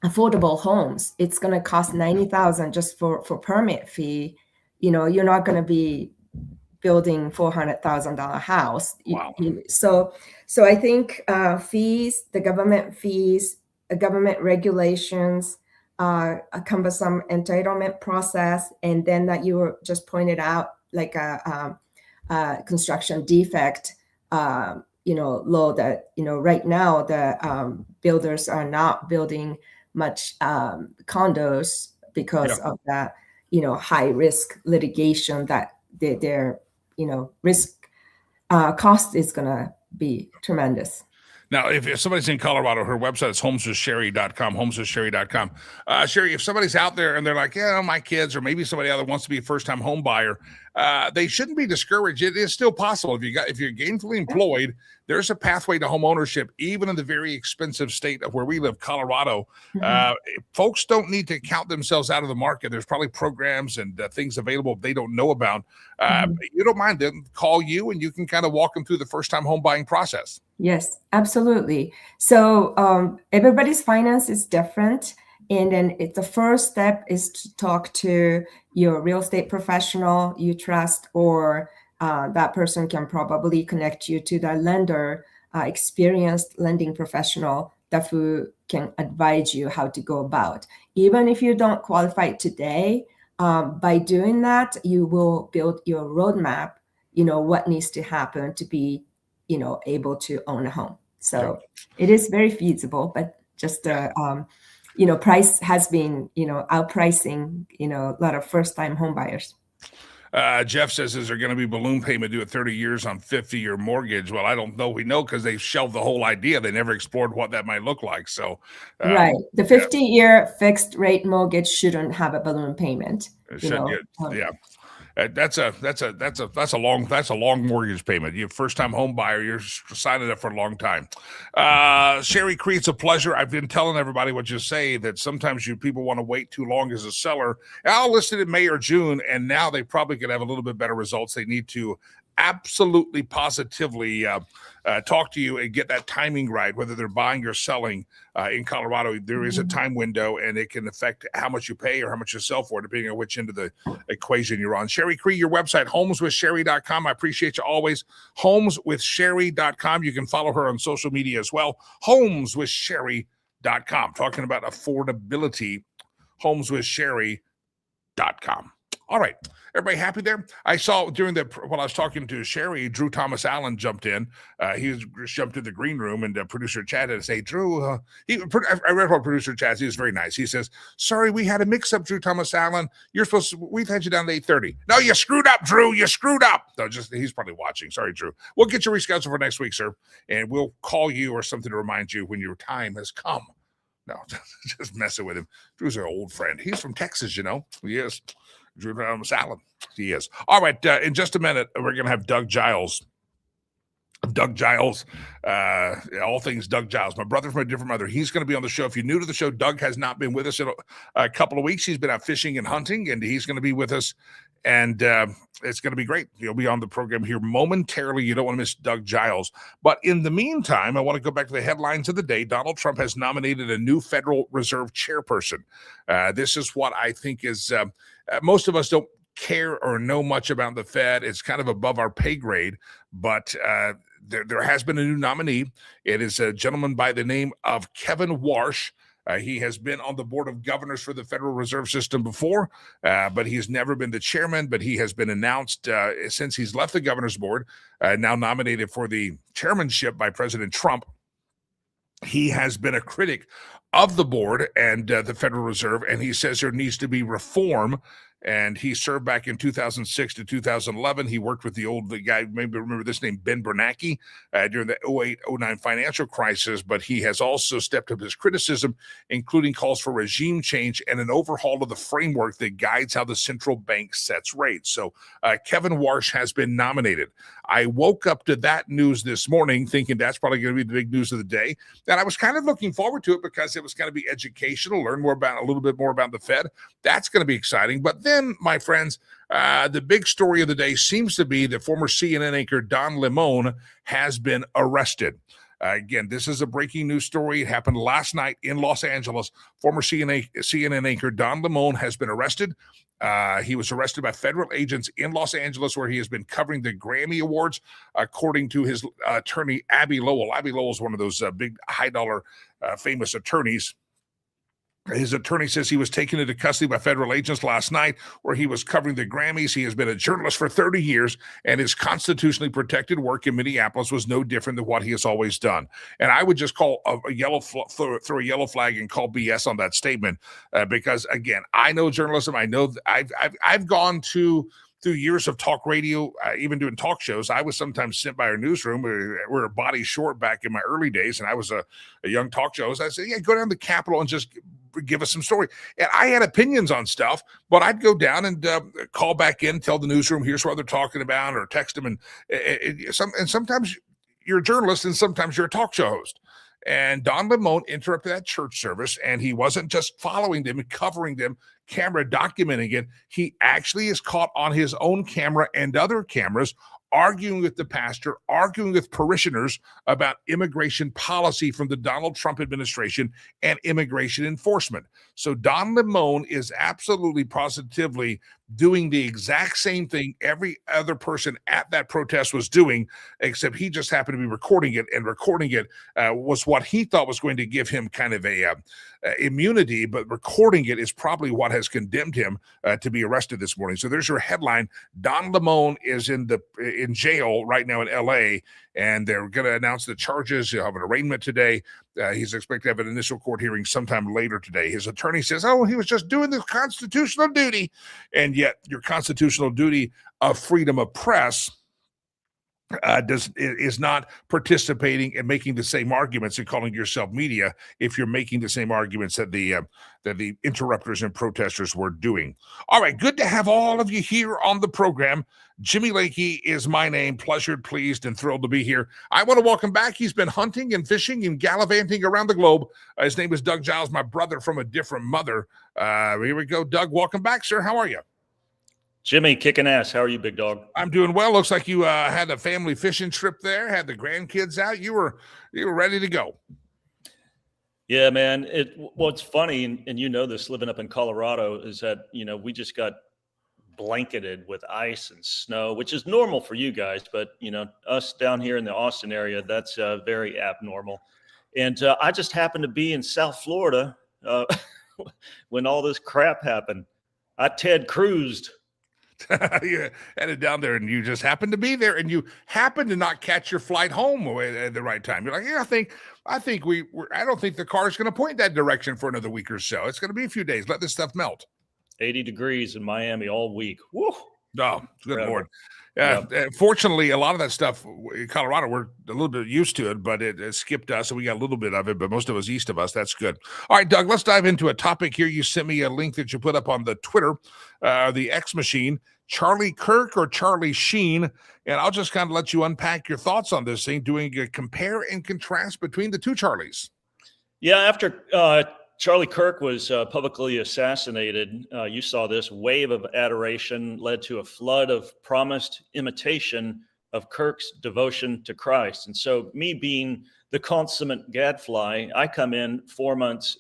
affordable homes. It's going to cost $90,000 just for permit fee. You're not going to be building $400,000 house. Wow. So I think fees, the government fees, government regulations, a cumbersome entitlement process, and then that you were just pointed out, like a construction defect law that, right now the builders are not building much condos because of that, high risk litigation that their risk cost is going to be tremendous. Now, if somebody's in Colorado, her website is homeswithsherry.com, homeswithsherry.com. Sherry, if somebody's out there and they're like, yeah, my kids, or maybe somebody out there wants to be a first-time home buyer, they shouldn't be discouraged. It is still possible. If you're gainfully employed, there's a pathway to home ownership, even in the very expensive state of where we live, Colorado. Folks don't need to count themselves out of the market. There's probably programs and things available they don't know about. You don't mind them, call you, and you can kind of walk them through the first-time home buying process. Yes, absolutely. So everybody's finance is different. And then the first step is to talk to your real estate professional you trust, or that person can probably connect you to the lender, experienced lending professional that who can advise you how to go about. Even if you don't qualify today, by doing that, you will build your roadmap, what needs to happen to be, able to own a home. So it is very feasible, but just price has been, outpricing, a lot of first-time home buyers. Jeff says, is there going to be balloon payment due at 30 years on 50-year mortgage? Well, I don't know. We know because they shelved the whole idea. They never explored what that might look like. So, right. The 50-year fixed rate mortgage shouldn't have a balloon payment. Yeah. That's a long mortgage payment. You're a first-time home buyer. You're signing up for a long time. Sherry Cree, it's a pleasure. I've been telling everybody what you say, that sometimes people want to wait too long as a seller. I'll list it in May or June, and now they probably could have a little bit better results. They need to absolutely positively talk to you and get that timing right, whether they're buying or selling. In Colorado, there is a time window, and it can affect how much you pay or how much you sell for, depending on which end of the equation you're on. Sherry Cree, your website, homeswithsherry.com. I appreciate you always. Homeswithsherry.com. You can follow her on social media as well. Homeswithsherry.com. Talking about affordability, homeswithsherry.com. All right. Everybody happy there? I saw while I was talking to Sherry, Drew Thomas Allen jumped in. He jumped in the green room, and producer Chad had to say, Drew, I read what producer Chad, he was very nice. He says, sorry, we had a mix-up, Drew Thomas Allen. We've had you down to 8:30. No, you screwed up, Drew. You screwed up. No, he's probably watching. Sorry, Drew. We'll get you rescheduled for next week, sir, and we'll call you or something to remind you when your time has come. No, just messing with him. Drew's our old friend. He's from Texas, He is. Drew Thomas Allen. He is. All right. In just a minute, we're going to have Doug Giles. All things Doug Giles, my brother from a different mother. He's going to be on the show. If you're new to the show, Doug has not been with us in a couple of weeks. He's been out fishing and hunting, and he's going to be with us. And it's going to be great. He'll be on the program here momentarily. You don't want to miss Doug Giles. But in the meantime, I want to go back to the headlines of the day. Donald Trump has nominated a new Federal Reserve chairperson. This is what I think is most of us don't care or know much about the Fed. It's kind of above our pay grade, but there has been a new nominee. It is a gentleman by the name of Kevin Warsh. He has been on the board of governors for the Federal Reserve System before, but he's never been the chairman. But he has been announced since he's left the governor's board, now nominated for the chairmanship by President Trump. He has been a critic of the board and the Federal Reserve, and he says there needs to be reform. And he served back in 2006 to 2011. He worked with the guy, maybe remember this name, Ben Bernanke, during the 08-09 financial crisis. But he has also stepped up his criticism, including calls for regime change and an overhaul of the framework that guides how the central bank sets rates. So Kevin Warsh has been nominated. I woke up to that news this morning thinking that's probably going to be the big news of the day. And I was kind of looking forward to it because it was going to be educational, learn a little bit more about the Fed. That's going to be exciting. But then, my friends, the big story of the day seems to be that former CNN anchor Don Lemon has been arrested. Again, this is a breaking news story. It happened last night in Los Angeles. Former CNN anchor Don Lemon has been arrested. He was arrested by federal agents in Los Angeles, where he has been covering the Grammy Awards, according to his attorney, Abby Lowell. Abby Lowell is one of those big high-dollar famous attorneys. His attorney says he was taken into custody by federal agents last night, where he was covering the Grammys. He has been a journalist for 30 years, and his constitutionally protected work in Minneapolis was no different than what he has always done. And I would just call throw a yellow flag and call BS on that statement, because again, I know journalism. I know I've gone to through years of talk radio, even doing talk shows, I was sometimes sent by our newsroom. We're a body short back in my early days, and I was a young talk show host. I said, yeah, go down to the Capitol and just give us some story. And I had opinions on stuff, but I'd go down and call back in, tell the newsroom, here's what they're talking about, or text them. And sometimes you're a journalist and sometimes you're a talk show host. And Don Limon interrupted that church service, and he wasn't just following them and covering them, camera documenting it. He actually is caught on his own camera and other cameras arguing with the pastor, arguing with parishioners about immigration policy from the Donald Trump administration and immigration enforcement. So Don Limon is absolutely positively doing the exact same thing every other person at that protest was doing, except he just happened to be recording it, and recording it was what he thought was going to give him kind of a immunity, but recording it is probably what has condemned him to be arrested this morning. So there's your headline. Don Limon is in jail right now in LA, and they're going to announce the charges. He'll have an arraignment today. He's expected to have an initial court hearing sometime later today. His attorney says, oh, he was just doing the constitutional duty. And yet your constitutional duty of freedom of press is not participating and making the same arguments and calling yourself media if you're making the same arguments that the interrupters and protesters were doing. All right, good to have all of you here on the program. Jimmy Lakey is my name. Pleasured, pleased, and thrilled to be here. I want to welcome back. He's been hunting and fishing and gallivanting around the globe. His name is Doug Giles, my brother from a different mother. Here we go, Doug. Welcome back, sir. How are you? Jimmy, kicking ass. How are you, big dog? I'm doing well. Looks like you had a family fishing trip there, had the grandkids out. You were ready to go. Yeah, man. What's funny, and you know this, living up in Colorado, is that, we just got blanketed with ice and snow, which is normal for you guys. But, us down here in the Austin area, that's very abnormal. And I just happened to be in South Florida when all this crap happened. I Ted Cruzed. You headed down there, and you just happened to be there, and you happened to not catch your flight home at the right time. You're like, yeah, I don't think the car is going to point that direction for another week or so. It's going to be a few days. Let this stuff melt. 80 degrees in Miami all week. Woo! Oh, good Forever. Lord. Fortunately, a lot of that stuff in Colorado, we're a little bit used to it, but it skipped us, and we got a little bit of it, but most of us east of us. That's good. All right, Doug, let's dive into a topic here. You sent me a link that you put up on the Twitter, the X machine. Charlie Kirk or Charlie Sheen, and I'll just kind of let you unpack your thoughts on this thing, doing a compare and contrast between the two Charlies. Yeah, after Charlie Kirk was publicly assassinated, you saw this wave of adoration led to a flood of promised imitation of Kirk's devotion to Christ. And so me being the consummate gadfly, I come in 4 months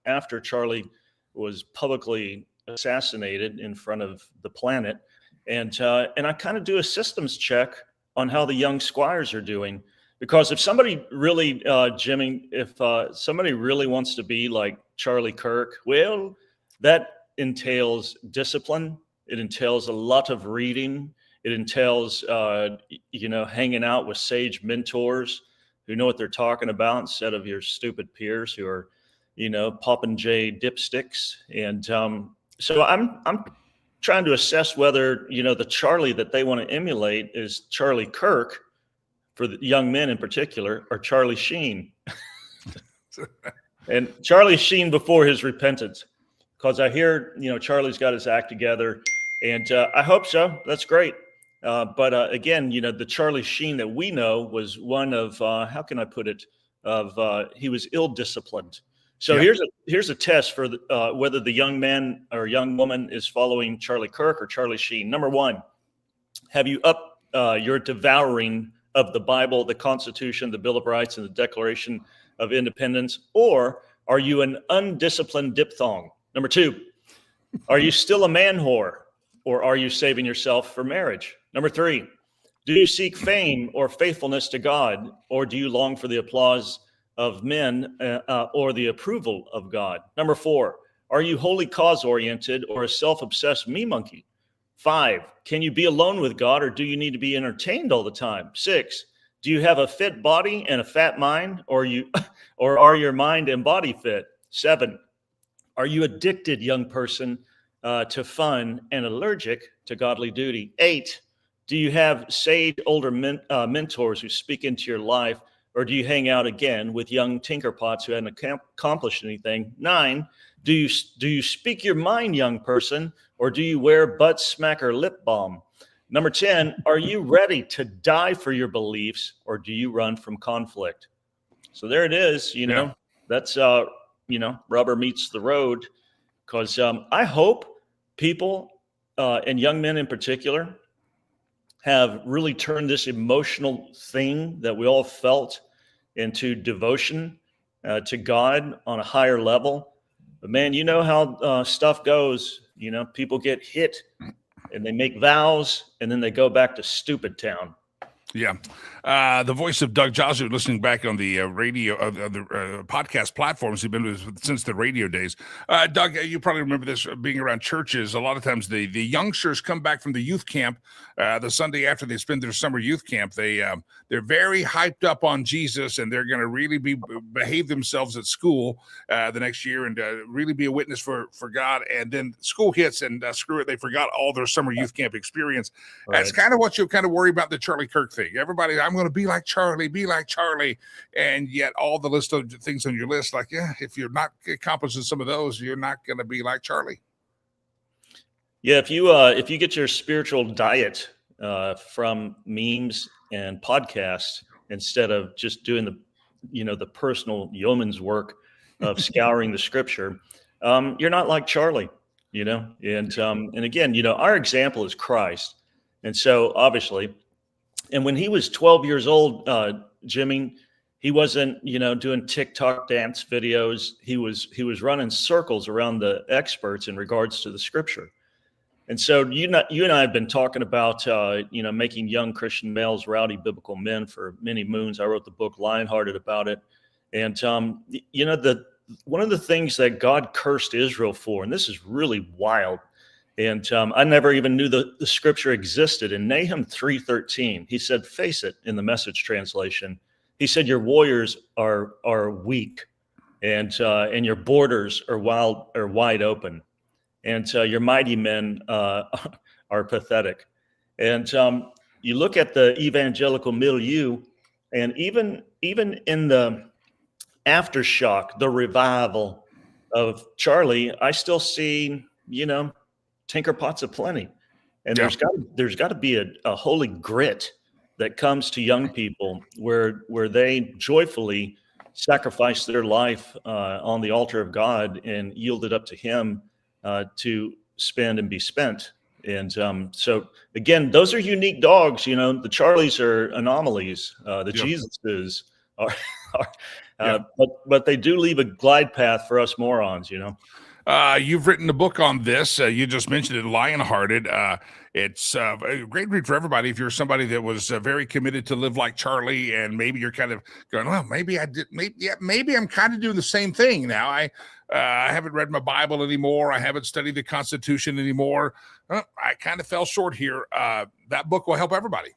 after Charlie was publicly assassinated in front of the planet, and I kind of do a systems check on how the young squires are doing, because if somebody really, Jimmy, if somebody really wants to be like Charlie Kirk, well, that entails discipline. It entails a lot of reading. It entails hanging out with sage mentors who know what they're talking about instead of your stupid peers who are popping J dipsticks. And so I'm trying to assess whether, the Charlie that they want to emulate is Charlie Kirk, for the young men in particular, or Charlie Sheen. And Charlie Sheen before his repentance, because I hear, Charlie's got his act together, and I hope so. That's great. But again, the Charlie Sheen that we know was one of, how can I put it, he was ill-disciplined. So Yep. here's a test for whether the young man or young woman is following Charlie Kirk or Charlie Sheen. Number one, have you upped your devouring of the Bible, the Constitution, the Bill of Rights, and the Declaration of Independence, or are you an undisciplined diphthong? Number two, are you still a man whore, or are you saving yourself for marriage? Number three, do you seek fame or faithfulness to God, or do you long for the applause of men or the approval of God? Number four, are you wholly cause-oriented or a self-obsessed me monkey? 5, can you be alone with God, or do you need to be entertained all the time? 6, do you have a fit body and a fat mind, or are your mind and body fit? 7, are you addicted, young person, to fun and allergic to godly duty? 8, do you have sage older mentors who speak into your life, or do you hang out again with young tinkerpots who haven't accomplished anything? 9, do you speak your mind, young person, or do you wear butt smacker lip balm? Number 10, are you ready to die for your beliefs, or do you run from conflict? So there it is. That's rubber meets the road, because I hope people and young men in particular have really turned this emotional thing that we all felt into devotion to God on a higher level. But man, you know how stuff goes. People get hit and they make vows and then they go back to stupid town. Yeah. The voice of Doug Jazu, listening back on the radio, the podcast platforms. He's been with since the radio days. Doug, you probably remember this being around churches. A lot of times the youngsters come back from the youth camp the Sunday after they spend their summer youth camp. They're very hyped up on Jesus, and they're going to really behave themselves at school the next year and really be a witness for God. And then school hits and screw it, they forgot all their summer youth camp experience. Right. That's kind of what you kind of worry about the Charlie Kirk thing. Everybody, I'm going to be like Charlie. And yet all the list of things on your list, like, yeah, if you're not accomplishing some of those, you're not going to be like Charlie. Yeah. If you get your spiritual diet from memes and podcasts instead of just doing the personal yeoman's work of scouring the scripture, you're not like Charlie, and again, our example is Christ. And so obviously, and when he was 12 years old, Jimmy, he wasn't, doing TikTok dance videos. He was running circles around the experts in regards to the scripture. And so you and I have been talking about, making young Christian males rowdy biblical men for many moons. I wrote the book Lionhearted about it. And, one of the things that God cursed Israel for, and this is really wild, and I never even knew the scripture existed. In Nahum 3:13, he said, face it, in the Message translation. He said, your warriors are weak, and your borders are wide open, and your mighty men are pathetic. And you look at the evangelical milieu, and even in the aftershock, the revival of Charlie, I still see, tinkerpots aplenty. And Yeah. there's got to be a holy grit that comes to young people where they joyfully sacrifice their life on the altar of God and yield it up to him to spend and be spent. And so again, those are unique dogs. The Charlies are anomalies. The Jesuses are but they do leave a glide path for us morons. You've written a book on this. You just mentioned it, Lionhearted. It's a great read for everybody. If you're somebody that was very committed to live like Charlie, and maybe you're kind of going, well, maybe I'm kind of doing the same thing now. I haven't read my Bible anymore. I haven't studied the Constitution anymore. I kind of fell short here. That book will help everybody.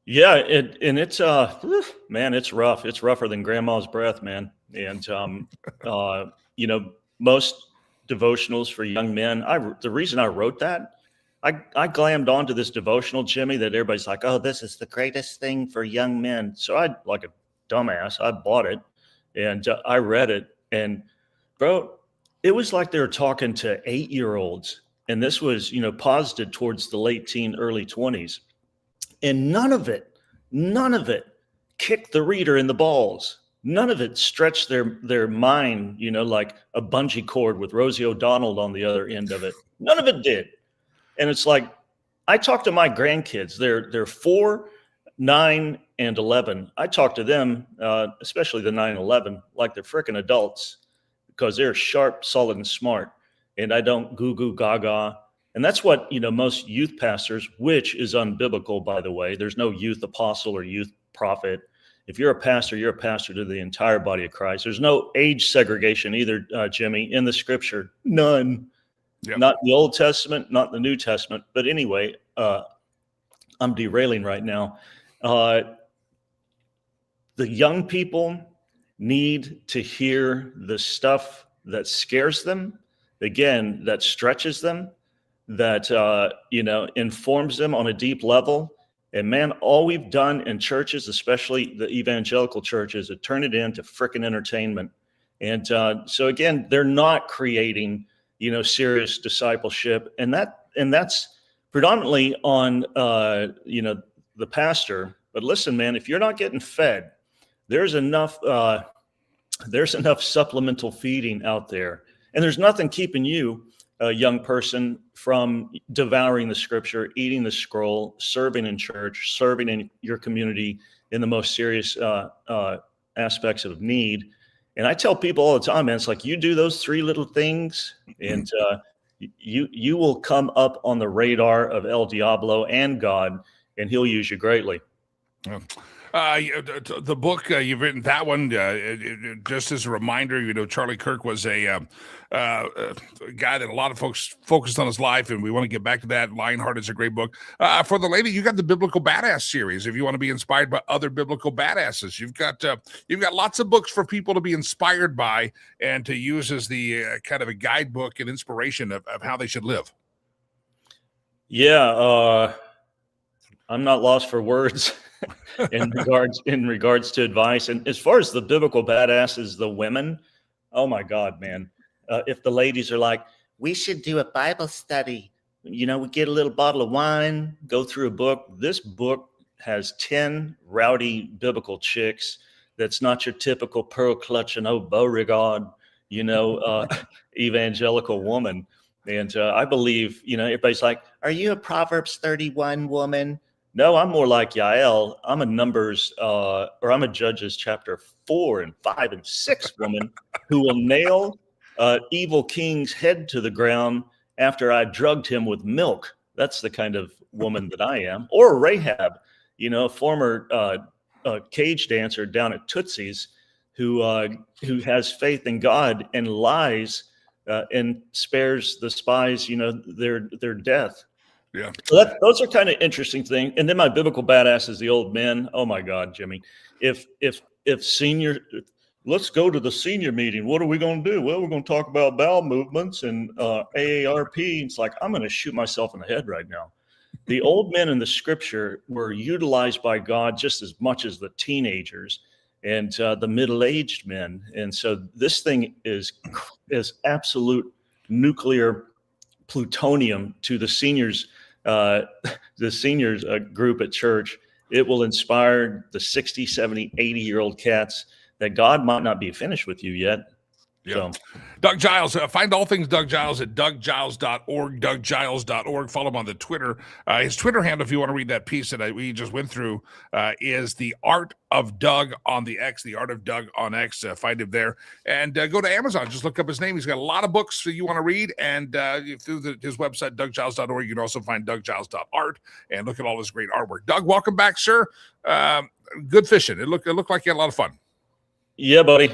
Yeah, it's man, it's rough. It's rougher than grandma's breath, man. And most devotionals for young men. The reason I wrote that, I glammed onto this devotional, Jimmy, that everybody's like, oh, this is the greatest thing for young men. So I, like a dumbass, I bought it and I read it, and bro, it was like they were talking to 8-year-olds, and this was posited towards the late teen, early 20s. And none of it kicked the reader in the balls. None of it stretched their mind, like a bungee cord with Rosie O'Donnell on the other end of it. None of it did. And it's like, I talk to my grandkids. They're 4, 9, and 11. I talk to them, especially the 9 and 11, like they're freaking adults, because they're sharp, solid, and smart. And I don't goo gaga. And that's what, most youth pastors, which is unbiblical, by the way. There's no youth apostle or youth prophet. If you're a pastor to the entire body of Christ. There's no age segregation either, Jimmy, in the scripture. None. Yep. Not in the Old Testament, not in the New Testament. But anyway, I'm derailing right now. The young people need to hear the stuff that scares them. again, that stretches them, that, informs them on a deep level. And man, all we've done in churches, especially the evangelical churches, is turn it into frickin' entertainment. And so again, they're not creating, serious discipleship. And that's predominantly on, the pastor. But listen, man, if you're not getting fed, there's enough supplemental feeding out there. And there's nothing keeping you, a young person, from devouring the scripture, eating the scroll, serving in church, serving in your community in the most serious aspects of need. And I tell people all the time, man, it's like you do those 3 little things and you will come up on the radar of El Diablo and God, and he'll use you greatly. The book you've written, that one, just as a reminder, Charlie Kirk was a guy that a lot of folks focused on his life, and we want to get back to that. Lionheart is a great book. For the lady, you got the Biblical Badass series. If you want to be inspired by other biblical badasses, you've got lots of books for people to be inspired by and to use as the kind of a guidebook and inspiration of how they should live. Yeah, I'm not lost for words. in regards to advice. And as far as the biblical badasses, the women, oh my God, man. If the ladies are like, we should do a Bible study, we get a little bottle of wine, go through a book. This book has 10 rowdy biblical chicks. That's not your typical pearl clutching, oh, Beauregard, evangelical woman. And I believe, everybody's like, are you a Proverbs 31 woman? No, I'm more like Yael. I'm a Numbers, or I'm a Judges chapter 4 and 5 and 6 woman who will nail evil king's head to the ground after I drugged him with milk. That's the kind of woman that I am. Or Rahab, a former cage dancer down at Tootsie's who has faith in God and lies and spares the spies, their death. Yeah. So those are kind of interesting things. And then my biblical badass is the old men. Oh my God, Jimmy. If let's go to the senior meeting. What are we going to do? Well, we're going to talk about bowel movements and AARP. It's like, I'm going to shoot myself in the head right now. The old men in the scripture were utilized by God just as much as the teenagers and the middle-aged men. And so this thing is absolute nuclear plutonium to the seniors group at church. It will inspire the 60, 70, 80-year-old cats that God might not be finished with you yet. Yeah. So. Doug Giles, find all things Doug Giles at douggiles.org, douggiles.org. Follow him on the Twitter. His Twitter handle, if you want to read that piece that we just went through, is The Art of Doug on the X, The Art of Doug on X. Find him there. And go to Amazon. Just look up his name. He's got a lot of books that you want to read. And through his website, douggiles.org, you can also find douggiles.art and look at all his great artwork. Doug, welcome back, sir. Good fishing. It looked like you had a lot of fun. Yeah, buddy.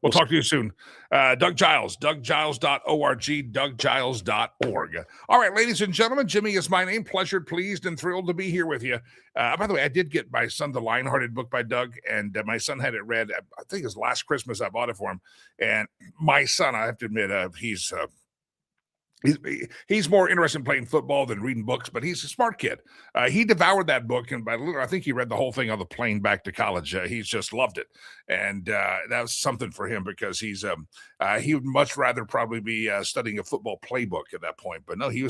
We'll talk to you soon. Doug Giles, douggiles.org, douggiles.org. All right, ladies and gentlemen, Jimmy is my name. Pleasured, pleased, and thrilled to be here with you. By the way, I did get my son the Lionhearted book by Doug, and my son had it read. I think it was last Christmas I bought it for him. And my son, I have to admit, he's more interested in playing football than reading books, but he's a smart kid. He devoured that book, and I think he read the whole thing on the plane back to college. He's just loved it, and that was something for him because he would much rather probably be studying a football playbook at that point. But no, he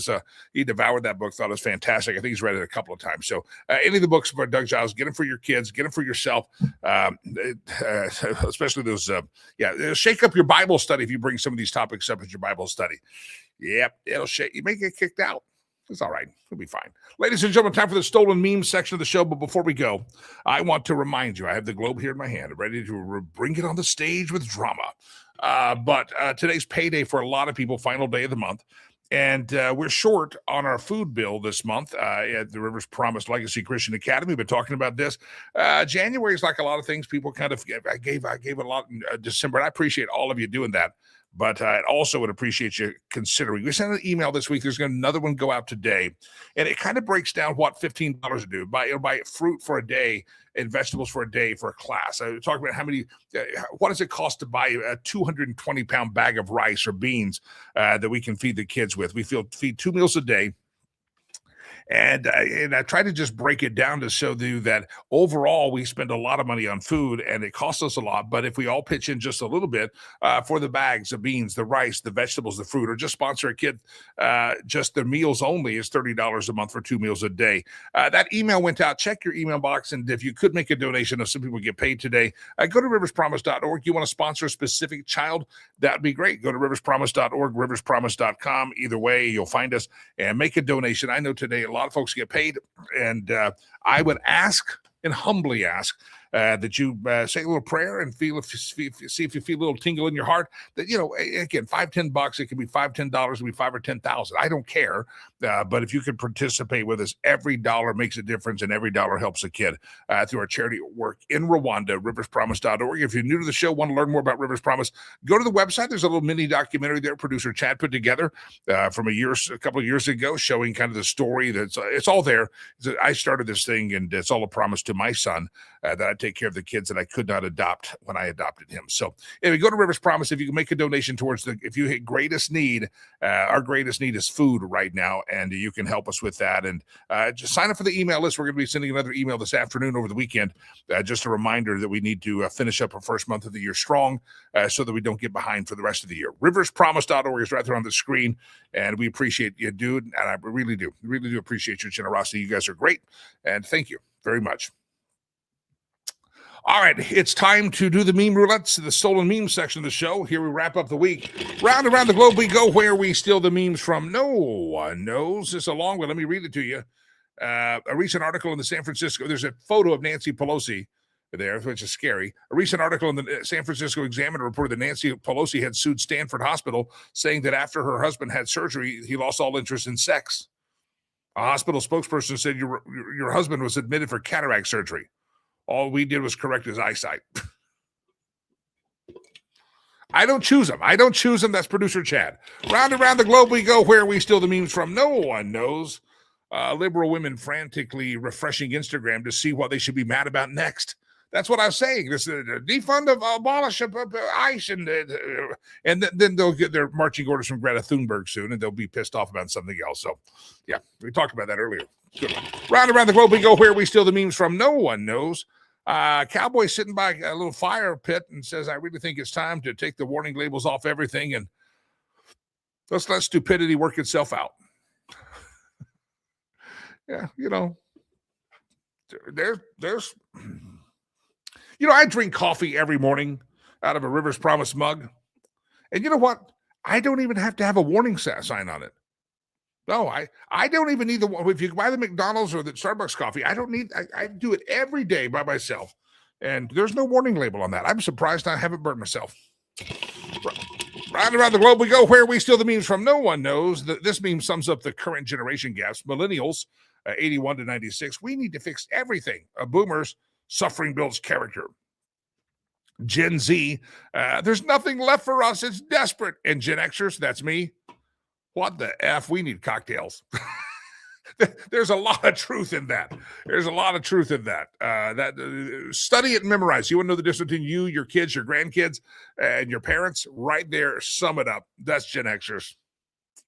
devoured that book, thought it was fantastic. I think he's read it a couple of times. So any of the books by Doug Giles, get them for your kids, get them for yourself, especially those. Shake up your Bible study if you bring some of these topics up at your Bible study. Yep, it'll shake. You may get kicked out. It's all right. It'll be fine. Ladies and gentlemen, time for the stolen meme section of the show. But before we go, I want to remind you, I have the globe here in my hand, ready to bring it on the stage with drama. But today's payday for a lot of people, final day of the month. And we're short on our food bill this month at the Rivers Promise Legacy Christian Academy. We've been talking about this. January is like a lot of things. People kind of, I gave a lot in December. And I appreciate all of you doing that. But I also would appreciate you considering. We sent an email this week. There's going to another one go out today, and it kind of breaks down what $15 to do. Buy fruit for a day and vegetables for a day for a class. I talk about what does it cost to buy a 220-pound bag of rice or beans that we can feed the kids with. We feed 2 meals a day. And I try to just break it down to show you that overall we spend a lot of money on food and it costs us a lot. But if we all pitch in just a little bit for the bags, the beans, the rice, the vegetables, the fruit, or just sponsor a kid, just the meals only is $30 a month for 2 meals a day. That email went out. Check your email box. And if you could make a donation, if some people get paid today, go to riverspromise.org. You want to sponsor a specific child? That'd be great. Go to riverspromise.org, riverspromise.com. Either way, you'll find us and make a donation. I know today a lot of folks get paid, and I would ask and humbly ask that you say a little prayer and see if you feel a little tingle in your heart. That, again, $5-10, it can be $5-10, it can be $5 or 10,000. I don't care, but if you could participate with us, every dollar makes a difference, and every dollar helps a kid through our charity work in Rwanda. Riverspromise.org. If you're new to the show, want to learn more about Rivers Promise, go to the website. There's a little mini documentary there producer Chad put together from a couple of years ago, showing kind of the story. It's all there. I started this thing, and it's all a promise to my son that I take care of the kids that I could not adopt when I adopted him. So if you go to Rivers Promise, if you can make a donation towards if you hit greatest need, our greatest need is food right now, and you can help us with that. And just sign up for the email list. We're going to be sending another email this afternoon over the weekend. Just a reminder that we need to finish up our first month of the year strong so that we don't get behind for the rest of the year. Riverspromise.org is right there on the screen, and we appreciate you, dude. And I really do appreciate your generosity. You guys are great, and thank you very much. All right, it's time to do the meme roulette, the stolen meme section of the show. Here we wrap up the week. Round around the globe we go, where we steal the memes from. No one knows. It's a long one. Let me read it to you. A recent article in the San Francisco, there's a photo of Nancy Pelosi there, which is scary. A recent article in the San Francisco Examiner reported that Nancy Pelosi had sued Stanford Hospital, saying that after her husband had surgery, he lost all interest in sex. A hospital spokesperson said your husband was admitted for cataract surgery. All we did was correct his eyesight. I don't choose him. That's producer Chad. Round and round the globe we go, where we steal the memes from. No one knows. Liberal women frantically refreshing Instagram to see what they should be mad about next. That's what I was saying. This defund of abolish ICE, and then they'll get their marching orders from Greta Thunberg soon, and they'll be pissed off about something else. So, yeah, we talked about that earlier. Good one. Round and round the globe we go, where we steal the memes from. No one knows. Cowboy sitting by a little fire pit and says, I really think it's time to take the warning labels off everything and let's let stupidity work itself out. Yeah, there's I drink coffee every morning out of a Rivers Promise mug. And you know what? I don't even have to have a warning sign on it. No, I don't even need if you buy the McDonald's or the Starbucks coffee, I do it every day by myself. And there's no warning label on that. I'm surprised I haven't burned myself. Round around the globe we go, where we steal the memes from. No one knows. This meme sums up the current generation gaps. Millennials, 81 to 96, we need to fix everything. Boomers, suffering builds character. Gen Z, there's nothing left for us. It's desperate. And Gen Xers, that's me. What the F? We need cocktails. There's a lot of truth in that. Study it and memorize. You want to know the difference between you, your kids, your grandkids, and your parents? Right there, sum it up. That's Gen Xers.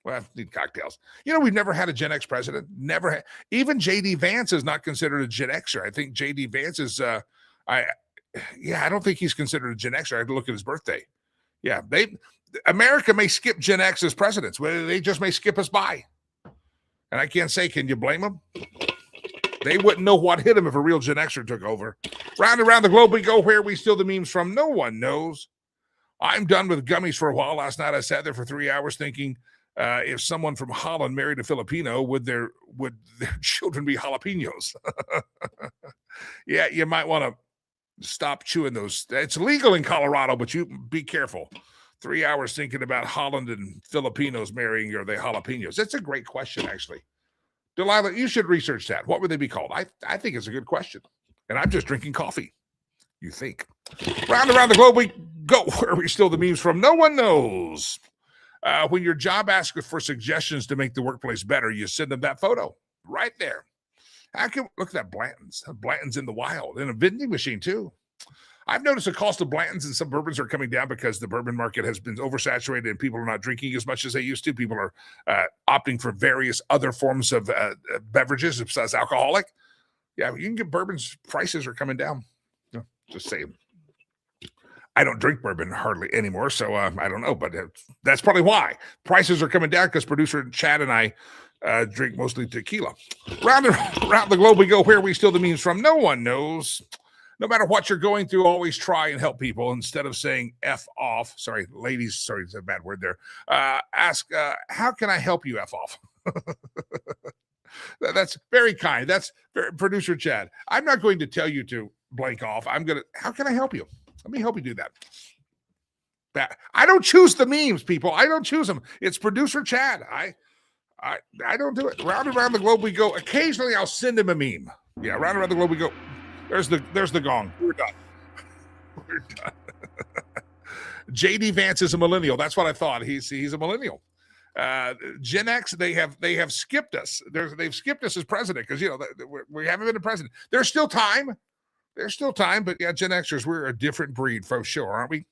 Well, need cocktails. We've never had a Gen X president. Never had. Even J.D. Vance is not considered a Gen Xer. I think J.D. Vance is, I don't think he's considered a Gen Xer. I have to look at his birthday. Yeah, America may skip Gen X as presidents. They just may skip us by. And I can't say, can you blame them? They wouldn't know what hit them if a real Gen Xer took over. Round and round the globe we go, where we steal the memes from. No one knows. I'm done with gummies for a while. Last night I sat there for 3 hours thinking, if someone from Holland married a Filipino, would their children be jalapenos? Yeah, you might want to stop chewing those. It's legal in Colorado, but you be careful. 3 hours thinking about Holland and Filipinos marrying, are they jalapenos? That's a great question, actually. Delilah, you should research that. What would they be called? I think it's a good question. And I'm just drinking coffee. You think. Round around the globe we go where we steal the memes from. No one knows. When your job asks for suggestions to make the workplace better, you send them that photo right there. Look at that Blanton's. Blanton's in the wild, in a vending machine too. I've noticed the cost of Blanton's and some bourbons are coming down because the bourbon market has been oversaturated and people are not drinking as much as they used to. People are opting for various other forms of beverages besides alcoholic. Yeah, you can get bourbons. Prices are coming down. Just saying. I don't drink bourbon hardly anymore, so I don't know, but that's probably why. Prices are coming down because producer Chad and I drink mostly tequila. Around the globe we go, where we steal the memes from. No one knows. No matter what you're going through, always try and help people instead of saying F off. Sorry, ladies, sorry, it's a bad word there. Ask, how can I help you F off? That's very kind. That's producer Chad. I'm not going to tell you to blank off. How can I help you? Let me help you do that. I don't choose the memes, people. I don't choose them. It's producer Chad. I don't do it. Round and around the globe we go. Occasionally I'll send him a meme. Yeah, round and around the globe we go. There's the gong. We're done. We're done. JD Vance is a millennial. That's what I thought. He's a millennial. Gen X, they have skipped us. They've skipped us as president because we haven't been a president. There's still time. But yeah, Gen Xers, we're a different breed for sure, aren't we?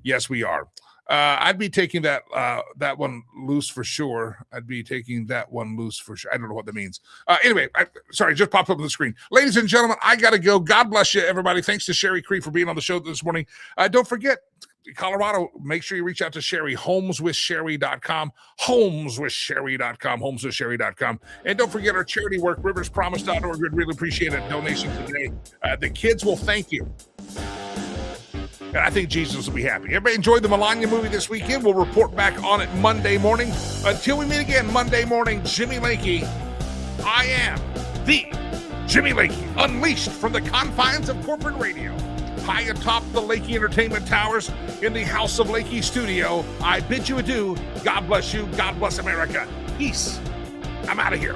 Yes, we are. I'd be taking that one loose for sure. I'd be taking that one loose for sure. I don't know what that means. Anyway, sorry, just popped up on the screen. Ladies and gentlemen, I got to go. God bless you, everybody. Thanks to Sherry Cree for being on the show this morning. Don't forget, Colorado, make sure you reach out to Sherry, homeswithsherry.com, homeswithsherry.com. And don't forget our charity work, riverspromise.org. We'd really appreciate a donation today. The kids will thank you. And I think Jesus will be happy. Everybody enjoyed the Melania movie this weekend. We'll report back on it Monday morning. Until we meet again Monday morning, Jimmy Lakey. I am the Jimmy Lakey, unleashed from the confines of corporate radio. High atop the Lakey Entertainment Towers in the House of Lakey studio. I bid you adieu. God bless you. God bless America. Peace. I'm out of here.